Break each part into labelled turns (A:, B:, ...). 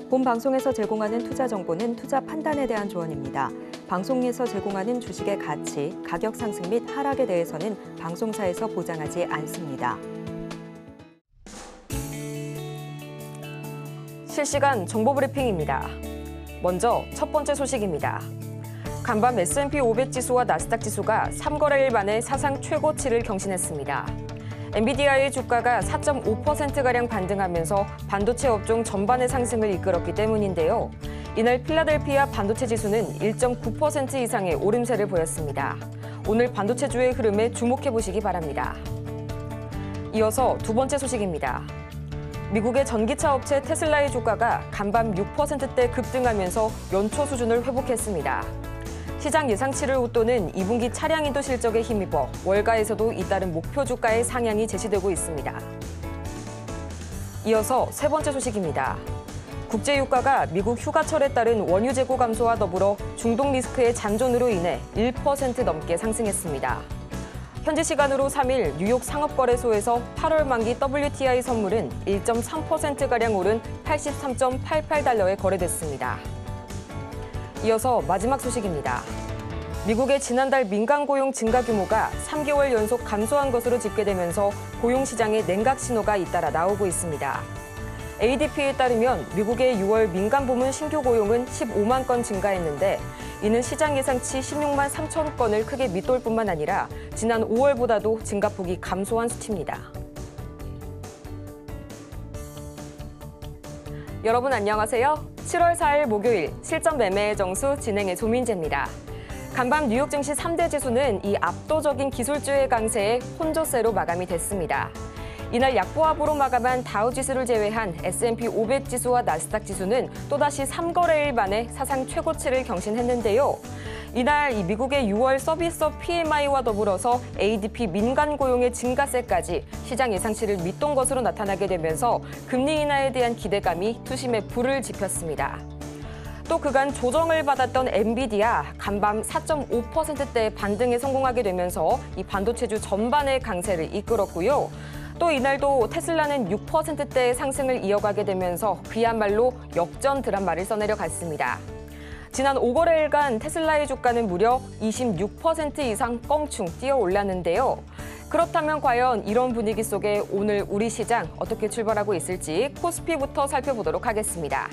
A: 본 방송에서 제공하는 투자 정보는 투자 판단에 대한 조언입니다. 방송에서 제공하는 주식의 가치, 가격 상승 및 하락에 대해서는 방송사에서 보장하지 않습니다.
B: 실시간 정보 브리핑입니다. 먼저 첫 번째 소식입니다. 간밤 S&P 500 지수와 나스닥 지수가 3거래일 만에 사상 최고치를 경신했습니다. 엔비디아의 주가가 4.5%가량 반등하면서 반도체 업종 전반의 상승을 이끌었기 때문인데요. 이날 필라델피아 반도체 지수는 1.9% 이상의 오름세를 보였습니다. 오늘 반도체주의 흐름에 주목해 보시기 바랍니다. 이어서 두 번째 소식입니다. 미국의 전기차 업체 테슬라의 주가가 간밤 6%대 급등하면서 연초 수준을 회복했습니다. 시장 예상치를 웃도는 2분기 차량 인도 실적에 힘입어 월가에서도 잇따른 목표 주가의 상향이 제시되고 있습니다. 이어서 세 번째 소식입니다. 국제유가가 미국 휴가철에 따른 원유 재고 감소와 더불어 중동 리스크의 잔존으로 인해 1% 넘게 상승했습니다. 현지 시간으로 3일 뉴욕 상업거래소에서 8월 만기 WTI 선물은 1.3%가량 오른 83.88달러에 거래됐습니다. 이어서 마지막 소식입니다. 미국의 지난달 민간 고용 증가 규모가 3개월 연속 감소한 것으로 집계되면서 고용 시장의 냉각 신호가 잇따라 나오고 있습니다. ADP에 따르면 미국의 6월 민간 부문 신규 고용은 15만 건 증가했는데 이는 시장 예상치 16만 3천 건을 크게 밑돌 뿐만 아니라 지난 5월보다도 증가폭이 감소한 수치입니다. 여러분 안녕하세요. 7월 4일 목요일 실전 매매의 정수 진행의 조민재입니다. 간밤 뉴욕 증시 3대 지수는 이 압도적인 기술주의 강세에 혼조세로 마감이 됐습니다. 이날 약보합으로 마감한 다우지수를 제외한 S&P 500 지수와 나스닥 지수는 또다시 3거래일 만에 사상 최고치를 경신했는데요. 이날 미국의 6월 서비스업 PMI와 더불어서 ADP 민간 고용의 증가세까지 시장 예상치를 밑돈 것으로 나타나게 되면서 금리 인하에 대한 기대감이 투심에 불을 지폈습니다. 또 그간 조정을 받았던 엔비디아 간밤 4.5%대 반등에 성공하게 되면서 이 반도체주 전반의 강세를 이끌었고요. 또 이날도 테슬라는 6%대의 상승을 이어가게 되면서 그야말로 역전 드라마를 써내려 갔습니다. 지난 5거래일간 테슬라의 주가는 무려 26% 이상 껑충 뛰어 올랐는데요. 그렇다면 과연 이런 분위기 속에 오늘 우리 시장 어떻게 출발하고 있을지 코스피부터 살펴보도록 하겠습니다.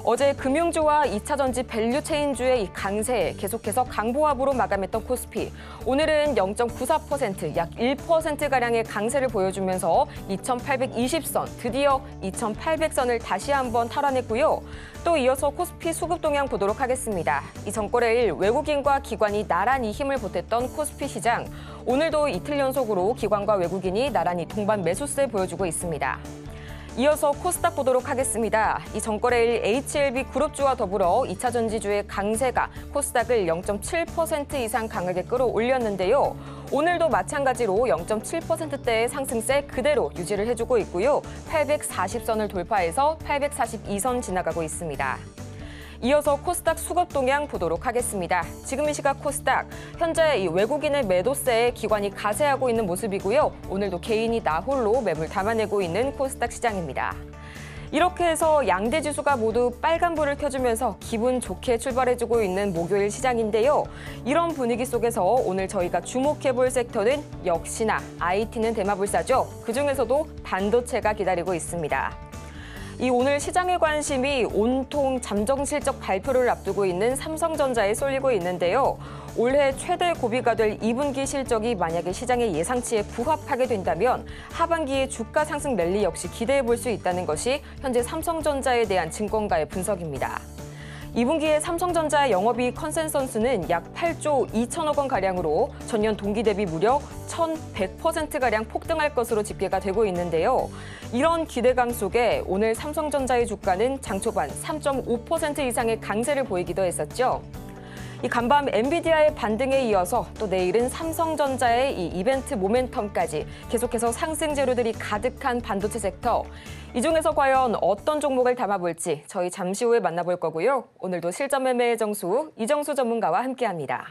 B: 어제 금융주와 2차전지 밸류체인주의 이 강세에 계속해서 강보합으로 마감했던 코스피. 오늘은 0.94%, 약 1%가량의 강세를 보여주면서 2820선, 드디어 2800선을 다시 한번 탈환했고요. 또 이어서 코스피 수급 동향 보도록 하겠습니다. 이 전거래일 외국인과 기관이 나란히 힘을 보탰던 코스피 시장. 오늘도 이틀 연속으로 기관과 외국인이 나란히 동반 매수세 보여주고 있습니다. 이어서 코스닥 보도록 하겠습니다. 이 전거래일 HLB 그룹주와 더불어 2차전지주의 강세가 코스닥을 0.7% 이상 강하게 끌어올렸는데요. 오늘도 마찬가지로 0.7%대의 상승세 그대로 유지를 해주고 있고요. 840선을 돌파해서 842선 지나가고 있습니다. 이어서 코스닥 수급 동향 보도록 하겠습니다. 지금 이 시각 코스닥, 현재 이 외국인의 매도세에 기관이 가세하고 있는 모습이고요. 오늘도 개인이 나홀로 매물 담아내고 있는 코스닥 시장입니다. 이렇게 해서 양대 지수가 모두 빨간불을 켜주면서 기분 좋게 출발해주고 있는 목요일 시장인데요. 이런 분위기 속에서 오늘 저희가 주목해볼 섹터는 역시나 IT는 대마불사죠. 그중에서도 반도체가 기다리고 있습니다. 이 오늘 시장의 관심이 온통 잠정 실적 발표를 앞두고 있는 삼성전자에 쏠리고 있는데요. 올해 최대 고비가 될 2분기 실적이 만약에 시장의 예상치에 부합하게 된다면 하반기의 주가 상승 랠리 역시 기대해 볼 수 있다는 것이 현재 삼성전자에 대한 증권가의 분석입니다. 2분기에 삼성전자의 영업이익 컨센서스는 약 8조 2천억 원가량으로 전년 동기 대비 무려 1,100%가량 폭등할 것으로 집계가 되고 있는데요. 이런 기대감 속에 오늘 삼성전자의 주가는 장 초반 3.5% 이상의 강세를 보이기도 했었죠. 이 간밤 엔비디아의 반등에 이어서 또 내일은 삼성전자의 이 이벤트 모멘텀까지 계속해서 상승 재료들이 가득한 반도체 섹터. 이 중에서 과연 어떤 종목을 담아볼지 저희 잠시 후에 만나볼 거고요. 오늘도 실전 매매의 정수 이정수 전문가와 함께합니다.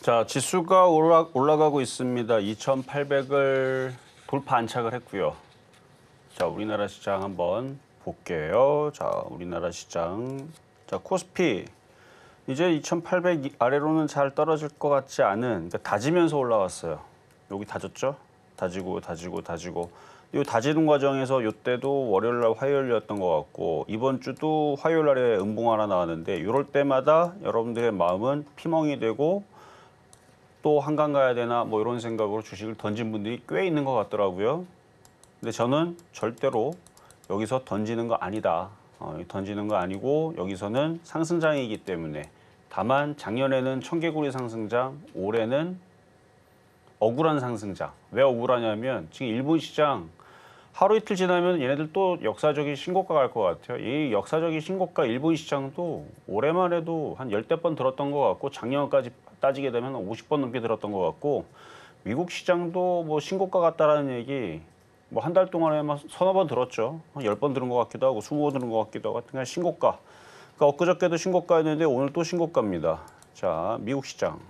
C: 자, 지수가 올라가고 있습니다. 2,800을 돌파 안착을 했고요. 자, 우리나라 시장 한번 볼게요. 자, 우리나라 시장. 자, 코스피. 이제 2,800 아래로는 잘 떨어질 것 같지 않은, 그러니까 다지면서 올라왔어요. 여기 다졌죠? 다지고. 이 다지는 과정에서 이때도 월요일 날 화요일이었던 것 같고 이번 주도 화요일 날에 음봉 하나 나왔는데 이럴 때마다 여러분들의 마음은 피멍이 되고 또 한강 가야 되나 뭐 이런 생각으로 주식을 던진 분들이 꽤 있는 것 같더라고요. 근데 저는 절대로 여기서 던지는 거 아니다. 던지는 거 아니고 여기서는 상승장이기 때문에 다만 작년에는 청개구리 상승장, 올해는 억울한 상승장. 왜 억울하냐면 지금 일본 시장 하루 이틀 지나면 얘네들 또 역사적인 신고가 갈 것 같아요. 이 역사적인 신고가 일본 시장도 올해만 해도 한 10대 번 들었던 것 같고 작년까지 따지게 되면 50번 넘게 들었던 것 같고 미국 시장도 뭐 신고가 같다라는 얘기 뭐 한 달 동안에 막 서너 번 들었죠. 한 10번 들은 것 같기도 하고 20번 들은 것 같기도 하고 그냥 신고가. 그러니까 엊그저께도 신고가였는데 오늘 또 신고가입니다. 자, 미국 시장.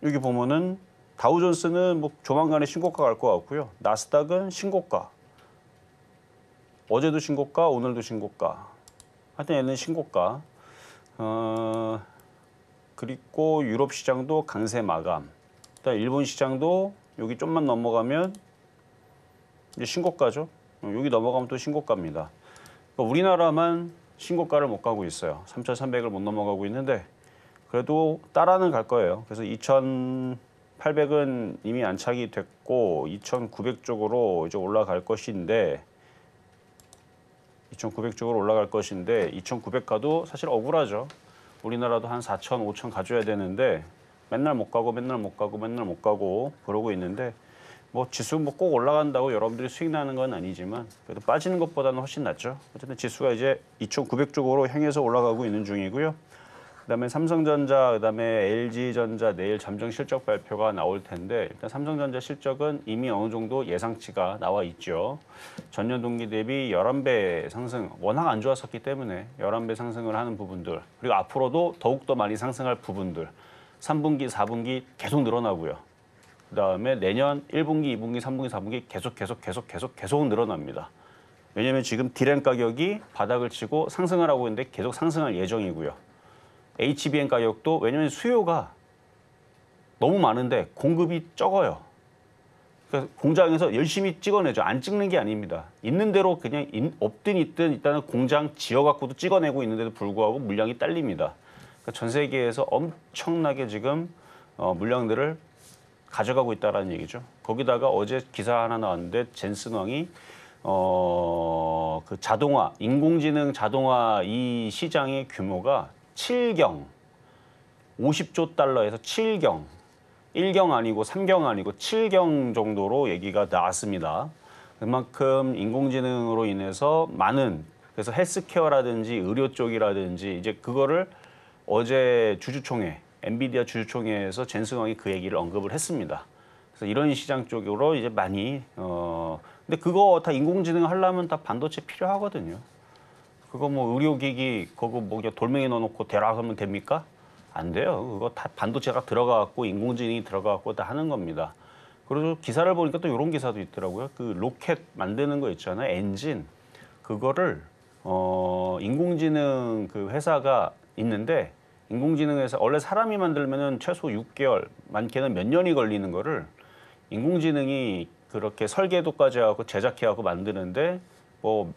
C: 여기 보면은 다우존스는 뭐 조만간에 신고가 갈 것 같고요. 나스닥은 신고가. 어제도 신고가, 오늘도 신고가. 하여튼 얘는 신고가. 그리고 유럽 시장도 강세 마감. 일단 일본 시장도 여기 좀만 넘어가면 이제 신고가죠. 여기 넘어가면 또 신고가입니다. 그러니까 우리나라만 신고가를 못 가고 있어요. 3,300을 못 넘어가고 있는데 그래도 따라는 갈 거예요. 그래서 2,800은 이미 안착이 됐고 2,900 쪽으로 이제 올라갈 것인데 2,900 쪽으로 올라갈 것인데 2,900 가도 사실 억울하죠. 우리나라도 한 4,000, 5,000 가져야 되는데 맨날 못 가고 그러고 있는데 뭐 지수 뭐 꼭 올라간다고 여러분들이 수익 나는 건 아니지만 그래도 빠지는 것보다는 훨씬 낫죠. 어쨌든 지수가 이제 2,900 쪽으로 향해서 올라가고 있는 중이고요. 그다음에 삼성전자, 그다음에 LG전자 내일 잠정 실적 발표가 나올 텐데 일단 삼성전자 실적은 이미 어느 정도 예상치가 나와 있죠. 전년 동기 대비 11배 상승, 워낙 안 좋았었기 때문에 11배 상승을 하는 부분들 그리고 앞으로도 더욱더 많이 상승할 부분들 3분기, 4분기 계속 늘어나고요. 그다음에 내년 1분기, 2분기, 3분기, 4분기 계속 늘어납니다. 왜냐하면 지금 디램 가격이 바닥을 치고 상승을 하고 있는데 계속 상승할 예정이고요. HBM 가격도 왜냐하면 수요가 너무 많은데 공급이 적어요. 그래서 공장에서 열심히 찍어내죠. 안 찍는 게 아닙니다. 있는 대로 그냥 없든 있든 일단은 공장 지어갖고도 찍어내고 있는데도 불구하고 물량이 딸립니다. 그러니까 전 세계에서 엄청나게 지금 물량들을 가져가고 있다는 얘기죠. 거기다가 어제 기사 하나 나왔는데 젠슨왕이 그 자동화, 인공지능 자동화 이 시장의 규모가 7경, 50조 달러에서 7경, 1경 아니고 3경 아니고 7경 정도로 얘기가 나왔습니다. 그만큼 인공지능으로 인해서 많은 그래서 헬스케어라든지 의료 쪽이라든지 이제 그거를 어제 주주총회, 엔비디아 주주총회에서 젠슨왕이 그 얘기를 언급을 했습니다. 그래서 이런 시장 쪽으로 이제 많이 근데 그거 다 인공지능 하려면 다 반도체 필요하거든요. 그거 뭐 의료기기 그거 뭐 그냥 돌멩이 넣어놓고 대라 하면 됩니까? 안 돼요. 그거 다 반도체가 들어가갖고 인공지능이 들어가갖고 다 하는 겁니다. 그리고 기사를 보니까 또 이런 기사도 있더라고요. 그 로켓 만드는 거 있잖아요. 엔진 그거를 인공지능 그 회사가 있는데 인공지능 회사 원래 사람이 만들면은 최소 6개월, 많게는 몇 년이 걸리는 거를 인공지능이 그렇게 설계도까지 하고 제작해갖고 만드는데 뭐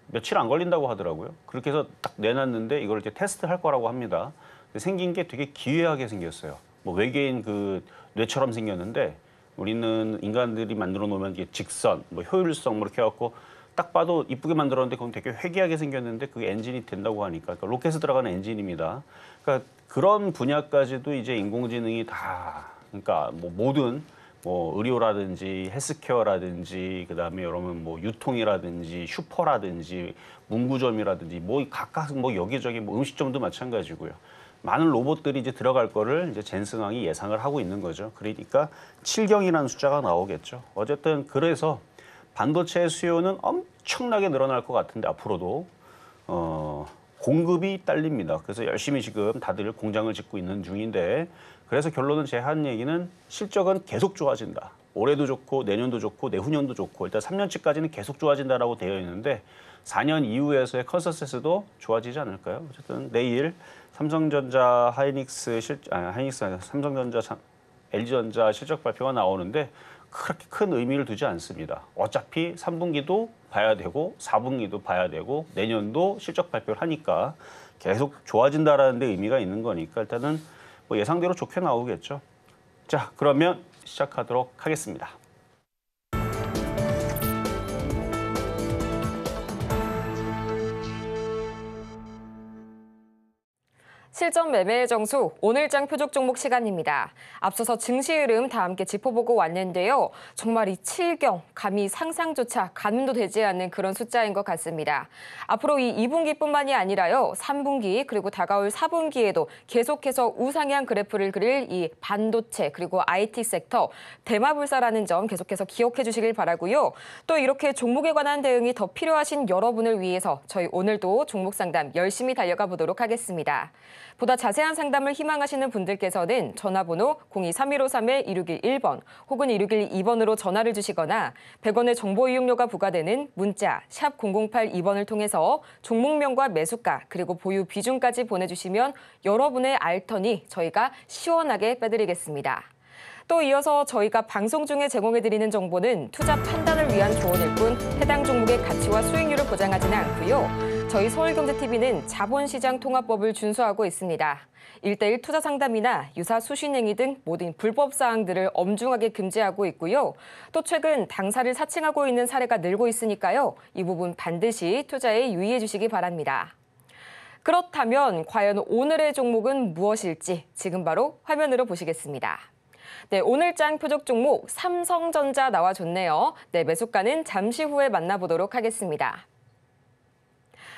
C: 며칠 안 걸린다고 하더라고요. 그렇게 해서 딱 내놨는데 이걸 이제 테스트할 거라고 합니다. 생긴 게 되게 기이하게 생겼어요. 뭐 외계인 그 뇌처럼 생겼는데 우리는 인간들이 만들어 놓으면 이게 직선, 뭐 효율성 뭐 이렇게 해갖고 딱 봐도 이쁘게 만들었는데 그건 되게 회귀하게 생겼는데 그게 엔진이 된다고 하니까 그러니까 로켓에 들어가는 엔진입니다. 그러니까 그런 분야까지도 이제 인공지능이 다 그러니까 뭐 모든 뭐 의료라든지 헬스케어라든지 그다음에 여러분 뭐 유통이라든지 슈퍼라든지 문구점이라든지 뭐 각각 뭐 여기저기 뭐 음식점도 마찬가지고요. 많은 로봇들이 이제 들어갈 거를 이제 젠슨왕이 예상을 하고 있는 거죠. 그러니까 7경이라는 숫자가 나오겠죠. 어쨌든 그래서 반도체 수요는 엄청나게 늘어날 것 같은데 앞으로도 공급이 딸립니다. 그래서 열심히 지금 다들 공장을 짓고 있는 중인데 그래서 결론은 제 한 얘기는 실적은 계속 좋아진다. 올해도 좋고 내년도 좋고 내후년도 좋고 일단 3년치까지는 계속 좋아진다라고 되어 있는데 4년 이후에서의 컨센서스도 좋아지지 않을까요? 어쨌든 내일 삼성전자, 삼성전자, LG전자 실적 발표가 나오는데 그렇게 큰 의미를 두지 않습니다. 어차피 3분기도 봐야 되고 4분기도 봐야 되고 내년도 실적 발표를 하니까 계속 좋아진다라는 데 의미가 있는 거니까 일단은 뭐 예상대로 좋게 나오겠죠. 자, 그러면 시작하도록 하겠습니다.
B: 실전 매매의 정수, 오늘장 표적 종목 시간입니다. 앞서서 증시 흐름 다 함께 짚어보고 왔는데요. 정말 이 7경, 감히 상상조차 가늠도 되지 않는 그런 숫자인 것 같습니다. 앞으로 이 2분기뿐만이 아니라요. 3분기 그리고 다가올 4분기에도 계속해서 우상향 그래프를 그릴 이 반도체 그리고 IT 섹터, 대마불사라는 점 계속해서 기억해 주시길 바라고요. 또 이렇게 종목에 관한 대응이 더 필요하신 여러분을 위해서 저희 오늘도 종목 상담 열심히 달려가 보도록 하겠습니다. 보다 자세한 상담을 희망하시는 분들께서는 전화번호 02-3153-1611번 혹은 1612번으로 전화를 주시거나 100원의 정보 이용료가 부과되는 문자 샵 0082번을 통해서 종목명과 매수가 그리고 보유 비중까지 보내주시면 여러분의 알턴이 저희가 시원하게 빼드리겠습니다. 또 이어서 저희가 방송 중에 제공해드리는 정보는 투자 판단을 위한 조언일 뿐 해당 종목의 가치와 수익률을 보장하지는 않고요. 저희 서울경제TV는 자본시장 통합법을 준수하고 있습니다. 1:1 투자 상담이나 유사 수신행위 등 모든 불법 사항들을 엄중하게 금지하고 있고요. 또 최근 당사를 사칭하고 있는 사례가 늘고 있으니까요. 이 부분 반드시 투자에 유의해 주시기 바랍니다. 그렇다면 과연 오늘의 종목은 무엇일지 지금 바로 화면으로 보시겠습니다. 네, 오늘장 표적 종목 삼성전자 나와줬네요. 네, 매수가는 잠시 후에 만나보도록 하겠습니다.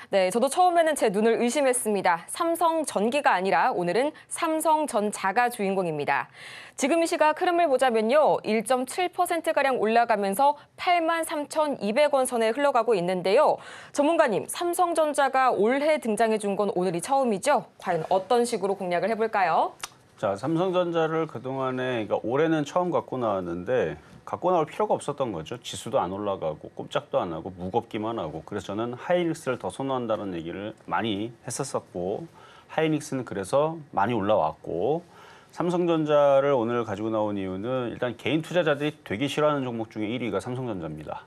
B: 네, 저도 처음에는 제 눈을 의심했습니다. 삼성전기가 아니라 오늘은 삼성전자가 주인공입니다. 지금 이 시각 흐름을 보자면요. 1.7%가량 올라가면서 83,200원 선에 흘러가고 있는데요. 전문가님, 삼성전자가 올해 등장해준 건 오늘이 처음이죠? 과연 어떤 식으로 공략을 해볼까요?
C: 자, 삼성전자를 그동안에, 그러니까 올해는 처음 갖고 나왔는데 갖고 나올 필요가 없었던 거죠. 지수도 안 올라가고 꼼짝도 안 하고 무겁기만 하고. 그래서 저는 하이닉스를 더 선호한다는 얘기를 많이 했었고 하이닉스는 그래서 많이 올라왔고 삼성전자를 오늘 가지고 나온 이유는 일단 개인 투자자들이 되게 싫어하는 종목 중에 1위가 삼성전자입니다.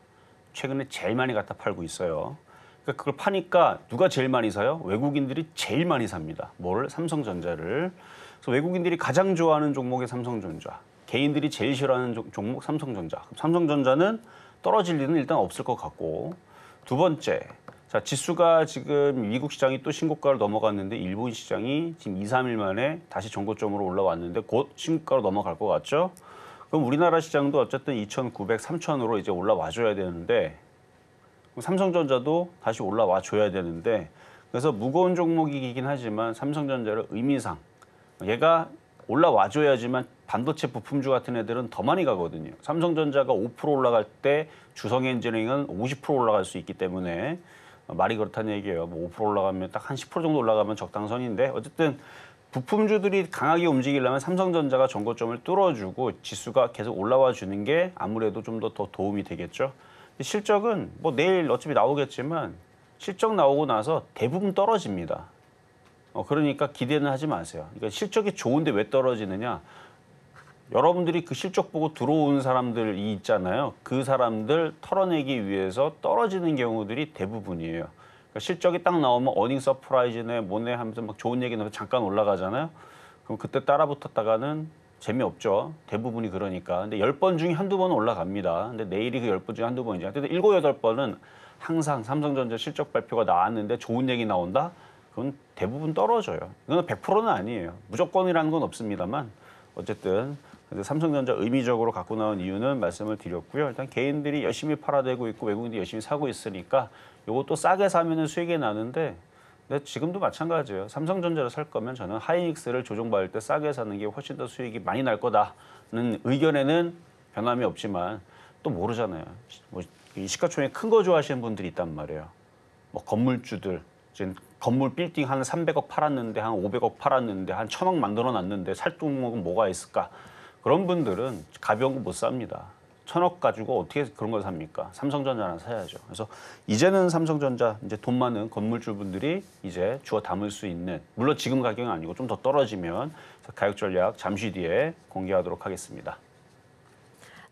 C: 최근에 제일 많이 갖다 팔고 있어요. 그러니까 그걸 파니까 누가 제일 많이 사요? 외국인들이 제일 많이 삽니다. 뭐를? 삼성전자를. 그래서 외국인들이 가장 좋아하는 종목이 삼성전자. 개인들이 제일 싫어하는 종목 삼성전자. 삼성전자는 떨어질 일은 일단 없을 것 같고. 두 번째, 자, 지수가 지금 미국 시장이 또 신고가를 넘어갔는데 일본 시장이 지금 2, 3일 만에 다시 전고점으로 올라왔는데 곧 신고가로 넘어갈 것 같죠? 그럼 우리나라 시장도 어쨌든 2,900, 3,000으로 이제 올라와 줘야 되는데 삼성전자도 다시 올라와 줘야 되는데 그래서 무거운 종목이긴 하지만 삼성전자를 의미상 얘가 올라와 줘야지만 반도체 부품주 같은 애들은 더 많이 가거든요. 삼성전자가 5% 올라갈 때 주성엔지니어링은 50% 올라갈 수 있기 때문에 말이 그렇다는 얘기예요. 뭐 5% 올라가면 딱 한 10% 정도 올라가면 적당선인데 어쨌든 부품주들이 강하게 움직이려면 삼성전자가 전고점을 뚫어주고 지수가 계속 올라와 주는 게 아무래도 좀 더 도움이 되겠죠. 실적은 뭐 내일 어차피 나오겠지만 실적 나오고 나서 대부분 떨어집니다. 그러니까 기대는 하지 마세요. 그러니까 실적이 좋은데 왜 떨어지느냐? 여러분들이 그 실적 보고 들어온 사람들이 있잖아요. 그 사람들 털어내기 위해서 떨어지는 경우들이 대부분이에요. 그러니까 실적이 딱 나오면 어닝 서프라이즈네 뭐네 하면서 막 좋은 얘기 나서 잠깐 올라가잖아요. 그럼 그때 따라붙었다가는 재미없죠. 대부분이 그러니까. 근데 10번 중에 한두 번은 올라갑니다. 근데 내일이 그 10번 중에 한두 번이죠. 근데 7, 8번은 항상 삼성전자 실적 발표가 나왔는데 좋은 얘기 나온다? 그건 대부분 떨어져요. 이건 100%는 아니에요. 무조건이라는 건 없습니다만 어쨌든 삼성전자 의미적으로 갖고 나온 이유는 말씀을 드렸고요. 일단 개인들이 열심히 팔아대고 있고 외국인들이 열심히 사고 있으니까 이것도 싸게 사면은 수익이 나는데 근데 지금도 마찬가지예요. 삼성전자를 살 거면 저는 하이닉스를 조정받을 때 싸게 사는 게 훨씬 더 수익이 많이 날 거다는 의견에는 변함이 없지만 또 모르잖아요. 뭐 시가총액 큰 거 좋아하시는 분들이 있단 말이에요. 뭐 건물주들 지금 건물 빌딩 한 300억 팔았는데 한 500억 팔았는데 한 1,000억 만들어 놨는데 살 종목은 뭐가 있을까? 그런 분들은 가벼운 거 못 삽니다. 천억 가지고 어떻게 그런 걸 삽니까? 삼성전자나 사야죠. 그래서 이제는 삼성전자 이제 돈 많은 건물주분들이 이제 주워 담을 수 있는, 물론 지금 가격은 아니고 좀 더 떨어지면 가격 전략 잠시 뒤에 공개하도록 하겠습니다.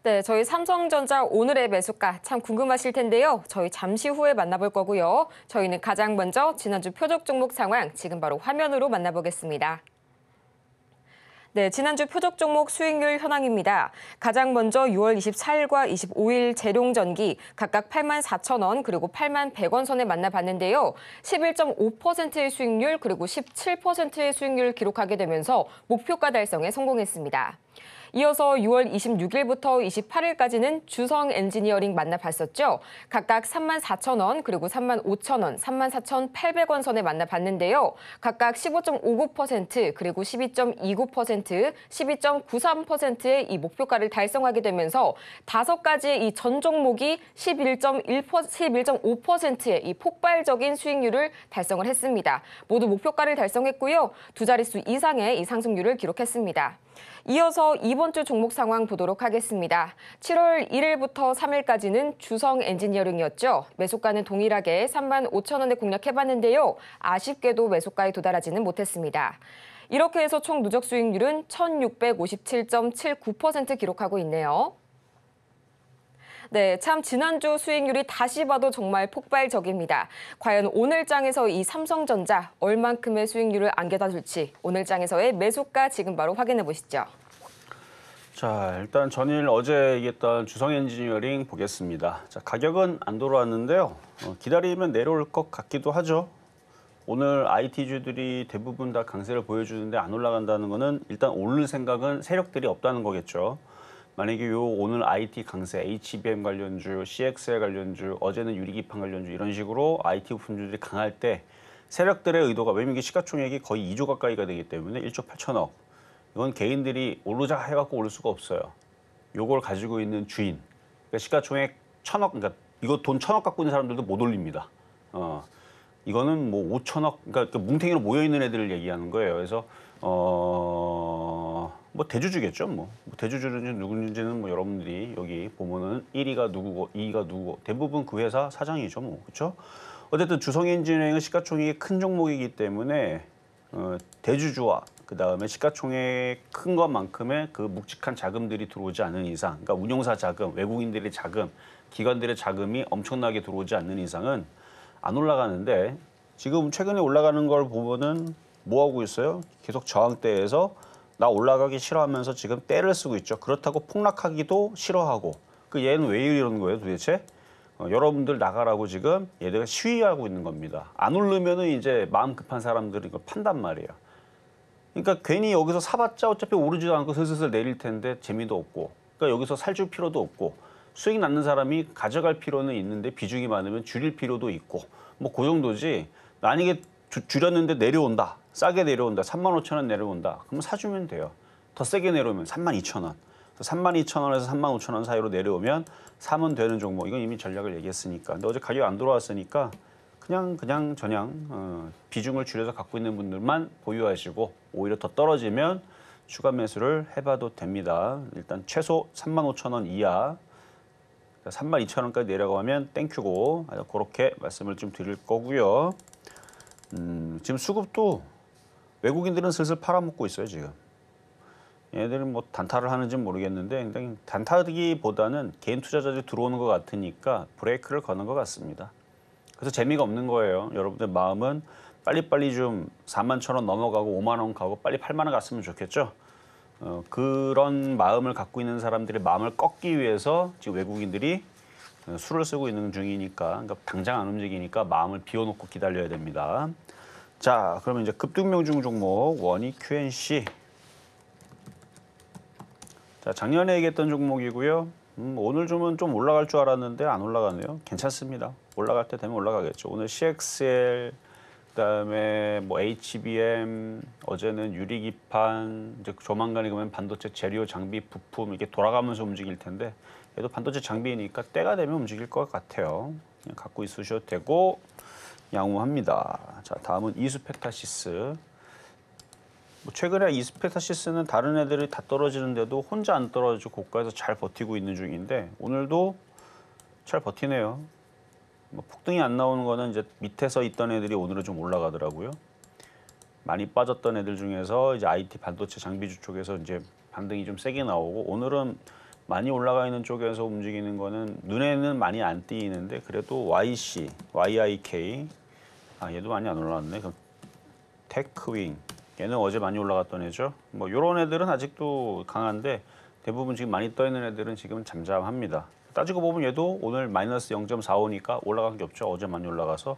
B: 네, 저희 삼성전자 오늘의 매수가 참 궁금하실 텐데요. 저희 잠시 후에 만나볼 거고요. 저희는 가장 먼저 지난주 표적 종목 상황 지금 바로 화면으로 만나보겠습니다. 네, 지난주 표적 종목 수익률 현황입니다. 가장 먼저 6월 24일과 25일 재룡전기 각각 84,000원 그리고 81,100원 선에 만나봤는데요. 11.5%의 수익률 그리고 17%의 수익률을 기록하게 되면서 목표가 달성에 성공했습니다. 이어서 6월 26일부터 28일까지는 주성 엔지니어링 만나봤었죠. 각각 34,000원 그리고 35,000원, 34,800원 선에 만나봤는데요. 각각 15.59% 그리고 12.29%, 12.93%의 이 목표가를 달성하게 되면서 5가지의 이 전 종목이 11.5%의 이 폭발적인 수익률을 달성을 했습니다. 모두 목표가를 달성했고요. 두 자릿수 이상의 이 상승률을 기록했습니다. 이어서 이번 주 종목 상황 보도록 하겠습니다. 7월 1일부터 3일까지는 주성 엔지니어링이었죠. 매수가는 동일하게 35,000원에 공략해봤는데요. 아쉽게도 매수가에 도달하지는 못했습니다. 이렇게 해서 총 누적 수익률은 1,657.79% 기록하고 있네요. 네, 참 지난주 수익률이 다시 봐도 정말 폭발적입니다. 과연 오늘 장에서 이 삼성전자 얼만큼의 수익률을 안겨다 줄지 오늘 장에서의 매수가 지금 바로 확인해 보시죠.
C: 자, 일단 전일 어제 얘기했던 주성 엔지니어링 보겠습니다. 자, 가격은 안 돌아왔는데요. 기다리면 내려올 것 같기도 하죠. 오늘 IT주들이 대부분 다 강세를 보여주는데 안 올라간다는 거는 일단 오를 생각은 세력들이 없다는 거겠죠. 만약에 요 오늘 IT 강세, HBM 관련주, CXL 관련주, 어제는 유리기판 관련주 이런 식으로 IT 부품주들이 강할 때 세력들의 의도가, 왜냐면 이게 시가총액이 거의 2조 가까이가 되기 때문에 1조 8천억. 이건 개인들이 오르자 해갖고 오를 수가 없어요. 요걸 가지고 있는 주인, 그러니까 시가총액 1,000억, 그러니까 이거 돈 1,000억 갖고 있는 사람들도 못 올립니다. 이거는 뭐 5천억, 그러니까 뭉탱이로 모여있는 애들을 얘기하는 거예요. 그래서 뭐 대주주겠죠. 뭐 대주주는 누군지는 뭐 여러분들이 여기 보면은 1위가 누구고 2위가 누구고 대부분 그 회사 사장이죠. 뭐 그렇죠. 어쨌든 주성 엔지니어링은 시가총액이 큰 종목이기 때문에 대주주와 그 다음에 시가총액 큰 것만큼의 그 묵직한 자금들이 들어오지 않는 이상, 그러니까 운용사 자금, 외국인들의 자금, 기관들의 자금이 엄청나게 들어오지 않는 이상은 안 올라가는데, 지금 최근에 올라가는 걸 보면은 뭐 하고 있어요? 계속 저항대에서 나 올라가기 싫어하면서 지금 떼를 쓰고 있죠. 그렇다고 폭락하기도 싫어하고. 그 얘는 왜 이러는 거예요, 도대체? 여러분들 나가라고 지금 얘네가 시위하고 있는 겁니다. 안 오르면은 이제 마음 급한 사람들이 이걸 판단 말이에요. 그러니까 괜히 여기서 사봤자 어차피 오르지도 않고 슬슬 내릴 텐데 재미도 없고. 그러니까 여기서 살줄 필요도 없고. 수익 낳는 사람이 가져갈 필요는 있는데 비중이 많으면 줄일 필요도 있고. 뭐 그 정도지. 만약에 줄였는데 내려온다. 싸게 내려온다. 35,000원 내려온다. 그럼 사주면 돼요. 더 세게 내려오면 32,000원. 32,000원에서 35,000원 사이로 내려오면 사면 되는 종목. 이건 이미 전략을 얘기했으니까. 근데 어제 가격 안 들어왔으니까 그냥 비중을 줄여서 갖고 있는 분들만 보유하시고, 오히려 더 떨어지면 추가 매수를 해봐도 됩니다. 일단 최소 35,000원 이하, 32,000원까지 내려가면 땡큐고, 그렇게 말씀을 좀 드릴 거고요. 지금 수급도 외국인들은 슬슬 팔아먹고 있어요, 지금. 얘네들은 뭐 단타를 하는지는 모르겠는데, 굉장히 단타기보다는 개인 투자자들이 들어오는 것 같으니까 브레이크를 거는 것 같습니다. 그래서 재미가 없는 거예요. 여러분들 마음은 빨리빨리 좀 41,000원 넘어가고 5만 원 가고 빨리 8만 원 갔으면 좋겠죠. 그런 마음을 갖고 있는 사람들의 마음을 꺾기 위해서 지금 외국인들이 수를 쓰고 있는 중이니까, 그러니까 당장 안 움직이니까 마음을 비워놓고 기다려야 됩니다. 자, 그러면 이제 급등명중 종목 원익 QNC. 자, 작년에 얘기했던 종목이고요. 오늘 좀 올라갈 줄 알았는데 안 올라가네요. 괜찮습니다. 올라갈 때 되면 올라가겠죠. 오늘 CXL, 그다음에 뭐 HBM, 어제는 유리기판, 이제 조만간에 그러면 반도체 재료, 장비, 부품 이렇게 돌아가면서 움직일 텐데, 얘도 반도체 장비니까 때가 되면 움직일 것 같아요. 그냥 갖고 있으셔도 되고 양호합니다. 자, 다음은 이수펙타시스. 뭐 최근에 이스페타시스는 다른 애들이 다 떨어지는데도 혼자 안 떨어지고 고가에서 잘 버티고 있는 중인데 오늘도 잘 버티네요. 뭐 폭등이 안 나오는 거는 이제 밑에서 있던 애들이 오늘은 좀 올라가더라고요. 많이 빠졌던 애들 중에서 이제 IT 반도체 장비주 쪽에서 이제 반등이 좀 세게 나오고 오늘은 많이 올라가 있는 쪽에서 움직이는 거는 눈에는 많이 안 띄이는데 그래도 YC, YIK 얘도 많이 안 올라왔네. 그럼 테크윙 얘는 어제 많이 올라갔던 애죠. 뭐 이런 애들은 아직도 강한데 대부분 지금 많이 떠 있는 애들은 지금은 잠잠합니다. 따지고 보면 얘도 오늘 마이너스 0.45니까 올라간 게 없죠. 어제 많이 올라가서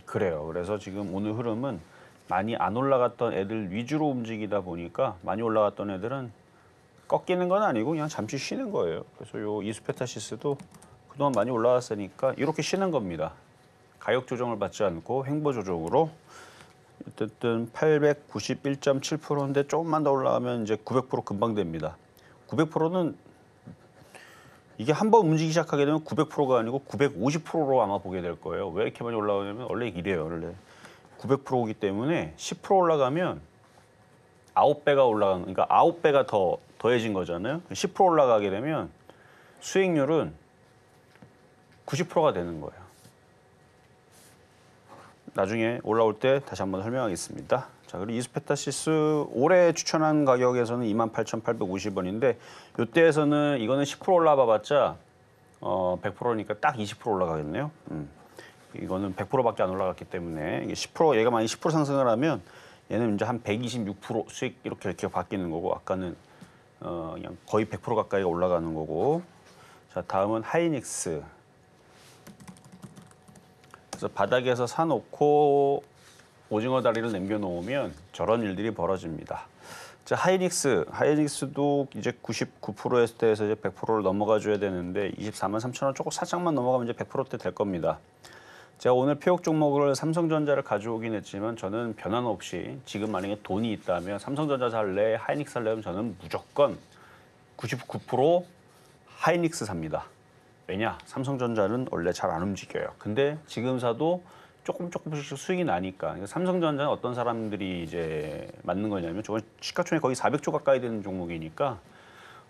C: 그래요. 그래서 지금 오늘 흐름은 많이 안 올라갔던 애들 위주로 움직이다 보니까 많이 올라갔던 애들은 꺾이는 건 아니고 그냥 잠시 쉬는 거예요. 그래서 요 이스페타시스도 그동안 많이 올라왔으니까 이렇게 쉬는 겁니다. 가격 조정을 받지 않고 횡보 조정으로 어쨌든 891.7%인데 조금만 더 올라가면 이제 900% 금방 됩니다. 900%는 이게 한번 움직이기 시작하게 되면 900%가 아니고 950%로 아마 보게 될 거예요. 왜 이렇게 많이 올라가냐면 원래 이래요. 원래 900%이기 때문에 10% 올라가면 9배가 올라가는 그러니까 9배가 더 더해진 거잖아요. 10% 올라가게 되면 수익률은 90%가 되는 거예요. 나중에 올라올 때 다시 한번 설명하겠습니다. 자, 그리고 이스페타시스 올해 추천한 가격에서는 28,850원인데 이때에서는 이거는 10% 올라봐 봤자 100%니까 딱 20% 올라가겠네요. 이거는 100%밖에 안 올라갔기 때문에 이게 10% 얘가 만약 10% 상승을 하면 얘는 이제 한 126% 수익 이렇게 바뀌는 거고 아까는 그냥 거의 100% 가까이가 올라가는 거고. 자, 다음은 하이닉스. 그래서 바닥에서 사놓고 오징어 다리를 남겨놓으면 저런 일들이 벌어집니다. 자, 하이닉스도 이제 99%였을 때에서 이제 100%를 넘어가 줘야 되는데 24만 3천 원 조금 살짝만 넘어가면 이제 100%대 될 겁니다. 제가 오늘 표역 종목을 삼성전자를 가져오긴 했지만 저는 변함없이 지금 만약에 돈이 있다면 삼성전자 살래, 하이닉스 살래면 저는 무조건 99% 하이닉스 삽니다. 왜냐? 삼성전자는 원래 잘 안 움직여요. 근데 지금 사도 조금씩 수익이 나니까. 삼성전자는 어떤 사람들이 이제 맞는 거냐면 저건 시가총액 거의 400조 가까이 되는 종목이니까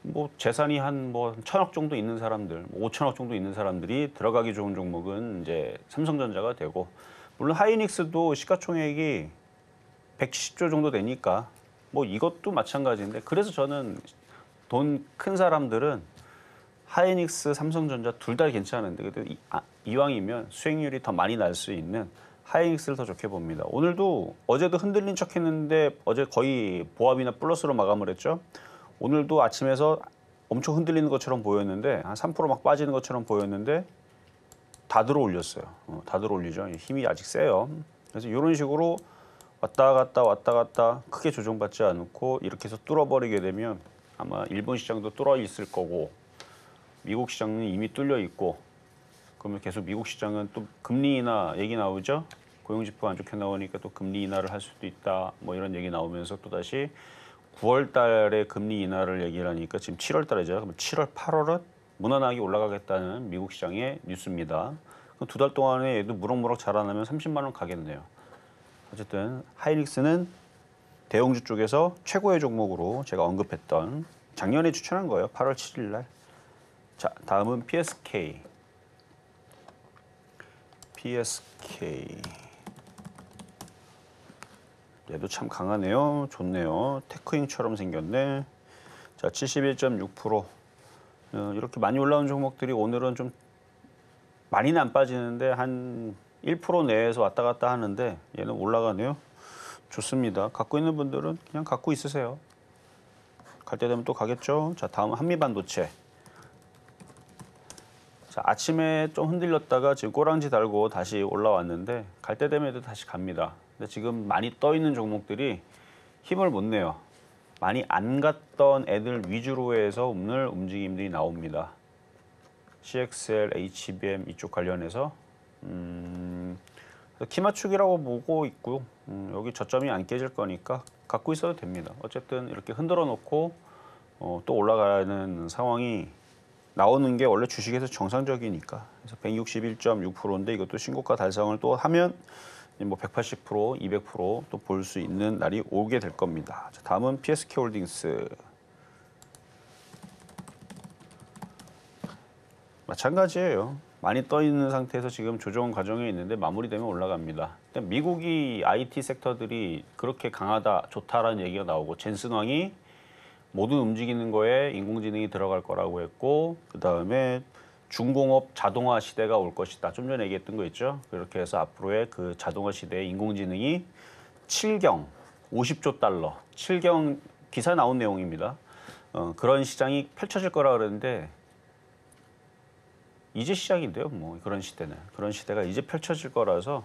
C: 뭐 재산이 한 뭐 1,000억 정도 있는 사람들, 5천억 정도 있는 사람들이 들어가기 좋은 종목은 이제 삼성전자가 되고 물론 하이닉스도 시가총액이 170조 정도 되니까 뭐 이것도 마찬가지인데 그래서 저는 돈 큰 사람들은 하이닉스, 삼성전자 둘 다 괜찮은데 이왕이면 수익률이 더 많이 날 수 있는 하이닉스를 더 좋게 봅니다. 오늘도 어제도 흔들린 척했는데 어제 거의 보합이나 플러스로 마감을 했죠. 오늘도 아침에서 엄청 흔들리는 것처럼 보였는데 한 3% 막 빠지는 것처럼 보였는데 다 들어 올렸어요. 다 들어 올리죠. 힘이 아직 세요. 그래서 이런 식으로 왔다 갔다 크게 조정받지 않고 이렇게 해서 뚫어버리게 되면 아마 일본 시장도 뚫어 있을 거고 미국 시장은 이미 뚫려 있고 그러면 계속 미국 시장은 또 금리 인하 얘기 나오죠. 고용지표 안 좋게 나오니까 또 금리 인하를 할 수도 있다. 뭐 이런 얘기 나오면서 또 다시 9월 달에 금리 인하를 얘기를 하니까 지금 7월 달이죠. 그럼 7월, 8월은 무난하게 올라가겠다는 미국 시장의 뉴스입니다. 그럼 두 달 동안에 얘도 무럭무럭 자라나면 30만 원 가겠네요. 어쨌든 하이닉스는 대형주 쪽에서 최고의 종목으로 제가 언급했던 작년에 추천한 거예요. 8월 7일 날. 자, 다음은 PSK. 얘도 참 강하네요. 좋네요. 테크잉처럼 생겼네. 자, 71.6%. 이렇게 많이 올라온 종목들이 오늘은 좀 많이는 안 빠지는데 한 1% 내에서 왔다 갔다 하는데 얘는 올라가네요. 좋습니다. 갖고 있는 분들은 그냥 갖고 있으세요. 갈 때 되면 또 가겠죠. 자, 다음 한미반도체. 자, 아침에 좀 흔들렸다가 지금 꼬랑지 달고 다시 올라왔는데 갈 때 되면 다시 갑니다. 근데 지금 많이 떠 있는 종목들이 힘을 못 내요. 많이 안 갔던 애들 위주로 해서 오늘 움직임들이 나옵니다. CXL, HBM 이쪽 관련해서 키 맞추기라고 보고 있고요. 여기 저점이 안 깨질 거니까 갖고 있어도 됩니다. 어쨌든 이렇게 흔들어 놓고 또 올라가는 상황이 나오는 게 원래 주식에서 정상적이니까. 그래서 161.6%인데 이것도 신고가 달성을 또 하면 뭐 180%, 200%또 볼 수 있는 날이 오게 될 겁니다. 자, 다음은 PSK홀딩스. 마찬가지예요. 많이 떠 있는 상태에서 지금 조정 과정에 있는데 마무리되면 올라갑니다. 근데 미국이 IT 섹터들이 그렇게 강하다, 좋다라는 얘기가 나오고 젠슨 왕이 모든 움직이는 거에 인공지능이 들어갈 거라고 했고 그다음에 중공업 자동화 시대가 올 것이다. 좀 전에 얘기했던 거 있죠. 그렇게 해서 앞으로의 그 자동화 시대에 인공지능이 7경 50조 달러, 7경 기사에 나온 내용입니다. 그런 시장이 펼쳐질 거라 그러는데 이제 시작인데요. 뭐 그런 시대는 그런 시대가 이제 펼쳐질 거라서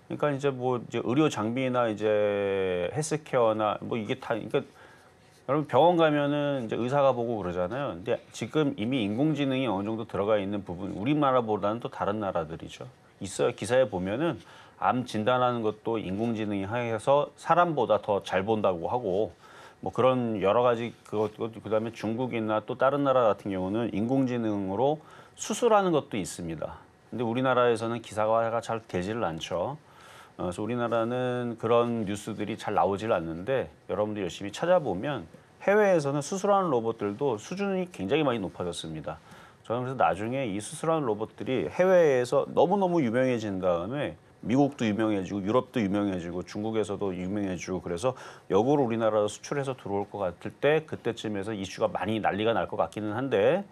C: 그러니까 이제 뭐 이제 의료 장비나 이제 헬스케어나 뭐 이게 다 그러니까 여러분 병원 가면은 이제 의사가 보고 그러잖아요. 근데 지금 이미 인공지능이 어느 정도 들어가 있는 부분 우리나라보다는 또 다른 나라들이죠. 있어요. 기사에 보면은 암 진단하는 것도 인공지능이 해서 사람보다 더 잘 본다고 하고 뭐 그런 여러 가지 그다음에 중국이나 또 다른 나라 같은 경우는 인공지능으로 수술하는 것도 있습니다. 근데 우리나라에서는 기사화가 잘 되지를 않죠. 그래서 우리나라는 그런 뉴스들이 잘 나오질 않는데 여러분들 열심히 찾아보면 해외에서는 수술하는 로봇들도 수준이 굉장히 많이 높아졌습니다. 저는 그래서 나중에 이 수술하는 로봇들이 해외에서 너무너무 유명해진 다음에 미국도 유명해지고 유럽도 유명해지고 중국에서도 유명해지고 그래서 역으로 우리나라로 수출해서 들어올 것 같을 때 그때쯤에서 이슈가 많이 난리가 날 것 같기는 한데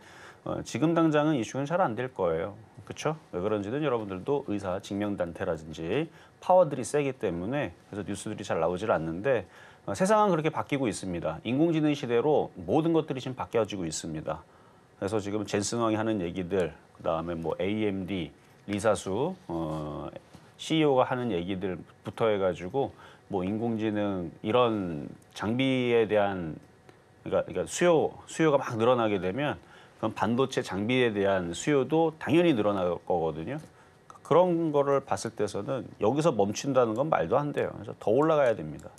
C: 지금 당장은 이슈는 잘 안 될 거예요. 그렇죠? 왜 그런지는 여러분들도 의사 직명단태라든지 파워들이 세기 때문에 그래서 뉴스들이 잘 나오질 않는데 세상은 그렇게 바뀌고 있습니다. 인공지능 시대로 모든 것들이 지금 바뀌어지고 있습니다. 그래서 지금 젠슨 왕이 하는 얘기들, 그다음에 뭐 AMD, 리사수 CEO가 하는 얘기들부터 해가지고 뭐 인공지능 이런 장비에 대한 그러니까 수요가 막 늘어나게 되면 그럼 반도체 장비에 대한 수요도 당연히 늘어날 거거든요. 그런 거를 봤을 때서는 여기서 멈춘다는 건 말도 안 돼요. 그래서 더 올라가야 됩니다.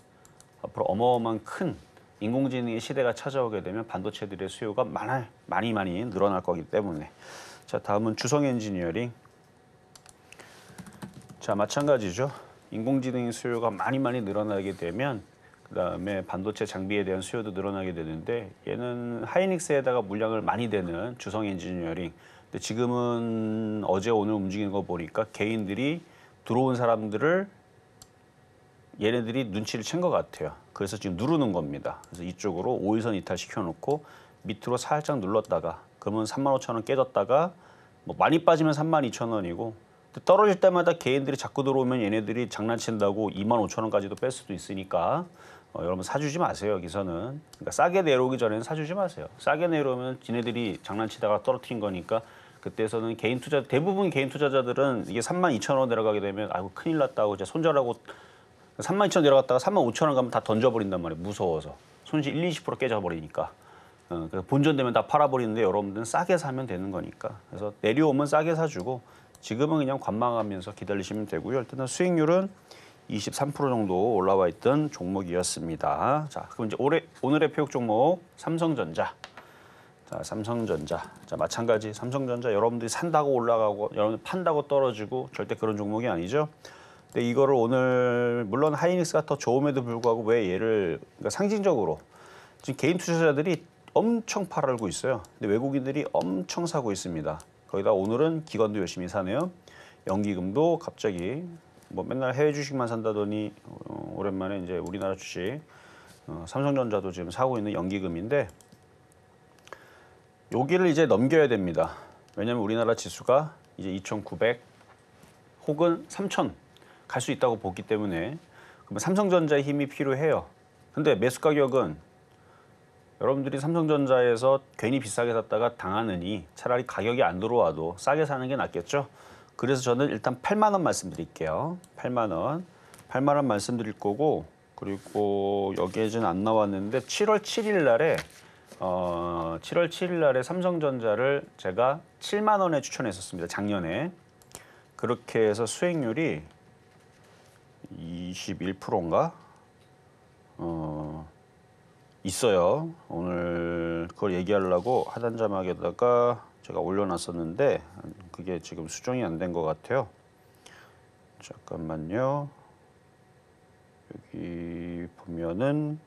C: 앞으로 어마어마한 큰 인공지능의 시대가 찾아오게 되면 반도체들의 수요가 많이 늘어날 거기 때문에. 자, 다음은 주성 엔지니어링. 자, 마찬가지죠. 인공지능의 수요가 많이 늘어나게 되면 그다음에 반도체 장비에 대한 수요도 늘어나게 되는데 얘는 하이닉스에다가 물량을 많이 대는 주성 엔지니어링. 근데 지금은 어제 오늘 움직이는 거 보니까 개인들이 들어온 사람들을 얘네들이 눈치를 챈 것 같아요. 그래서 지금 누르는 겁니다. 그래서 이쪽으로 5일선 이탈 시켜놓고 밑으로 살짝 눌렀다가 그러면 35,000원 깨졌다가 뭐 많이 빠지면 32,000원이고 떨어질 때마다 개인들이 자꾸 들어오면 얘네들이 장난친다고 25,000원까지도 뺄 수도 있으니까 여러분 사주지 마세요. 여기서는. 그러니까 싸게 내려오기 전에는 사주지 마세요. 싸게 내려오면 지네들이 장난치다가 떨어뜨린 거니까 그때서는 개인 투자 대부분 개인 투자자들은 이게 32,000원 내려가게 되면 아이고 큰일 났다고 이제 손절하고 32,000원 내려갔다가 35,000원 가면 다 던져버린단 말이에요. 무서워서. 손실 1-20% 깨져버리니까. 그래서 본전되면 다 팔아버리는데 여러분들은 싸게 사면 되는 거니까. 그래서 내려오면 싸게 사주고 지금은 그냥 관망하면서 기다리시면 되고요. 일단은 수익률은 23% 정도 올라와 있던 종목이었습니다. 자, 그럼 이제 오늘의 표육 종목 삼성전자. 자, 삼성전자. 자, 마찬가지 삼성전자 여러분들이 산다고 올라가고 여러분들 판다고 떨어지고 절대 그런 종목이 아니죠. 근데 이거를 오늘 물론 하이닉스가 더 좋음에도 불구하고 왜 얘를 그러니까 상징적으로 지금 개인 투자자들이 엄청 팔고 있어요. 근데 외국인들이 엄청 사고 있습니다. 거기다 오늘은 기관도 열심히 사네요. 연기금도 갑자기 뭐 맨날 해외 주식만 산다더니 오랜만에 이제 우리나라 주식 삼성전자도 지금 사고 있는 연기금인데 여기를 이제 넘겨야 됩니다. 왜냐하면 우리나라 지수가 이제 2,900 혹은 3,000 갈 수 있다고 보기 때문에 그러면 삼성전자의 힘이 필요해요. 근데 매수 가격은 여러분들이 삼성전자에서 괜히 비싸게 샀다가 당하느니 차라리 가격이 안 들어와도 싸게 사는 게 낫겠죠. 그래서 저는 일단 8만 원 말씀드릴게요. 8만 원. 8만 원 말씀드릴 거고 그리고 여기에 지금 안 나왔는데 7월 7일 날에 7월 7일 날에 삼성전자를 제가 7만 원에 추천했었습니다. 작년에. 그렇게 해서 수익률이 21%인가? 있어요. 오늘 그걸 얘기하려고 하단 자막에다가 제가 올려놨었는데 그게 지금 수정이 안 된 것 같아요. 잠깐만요. 여기 보면은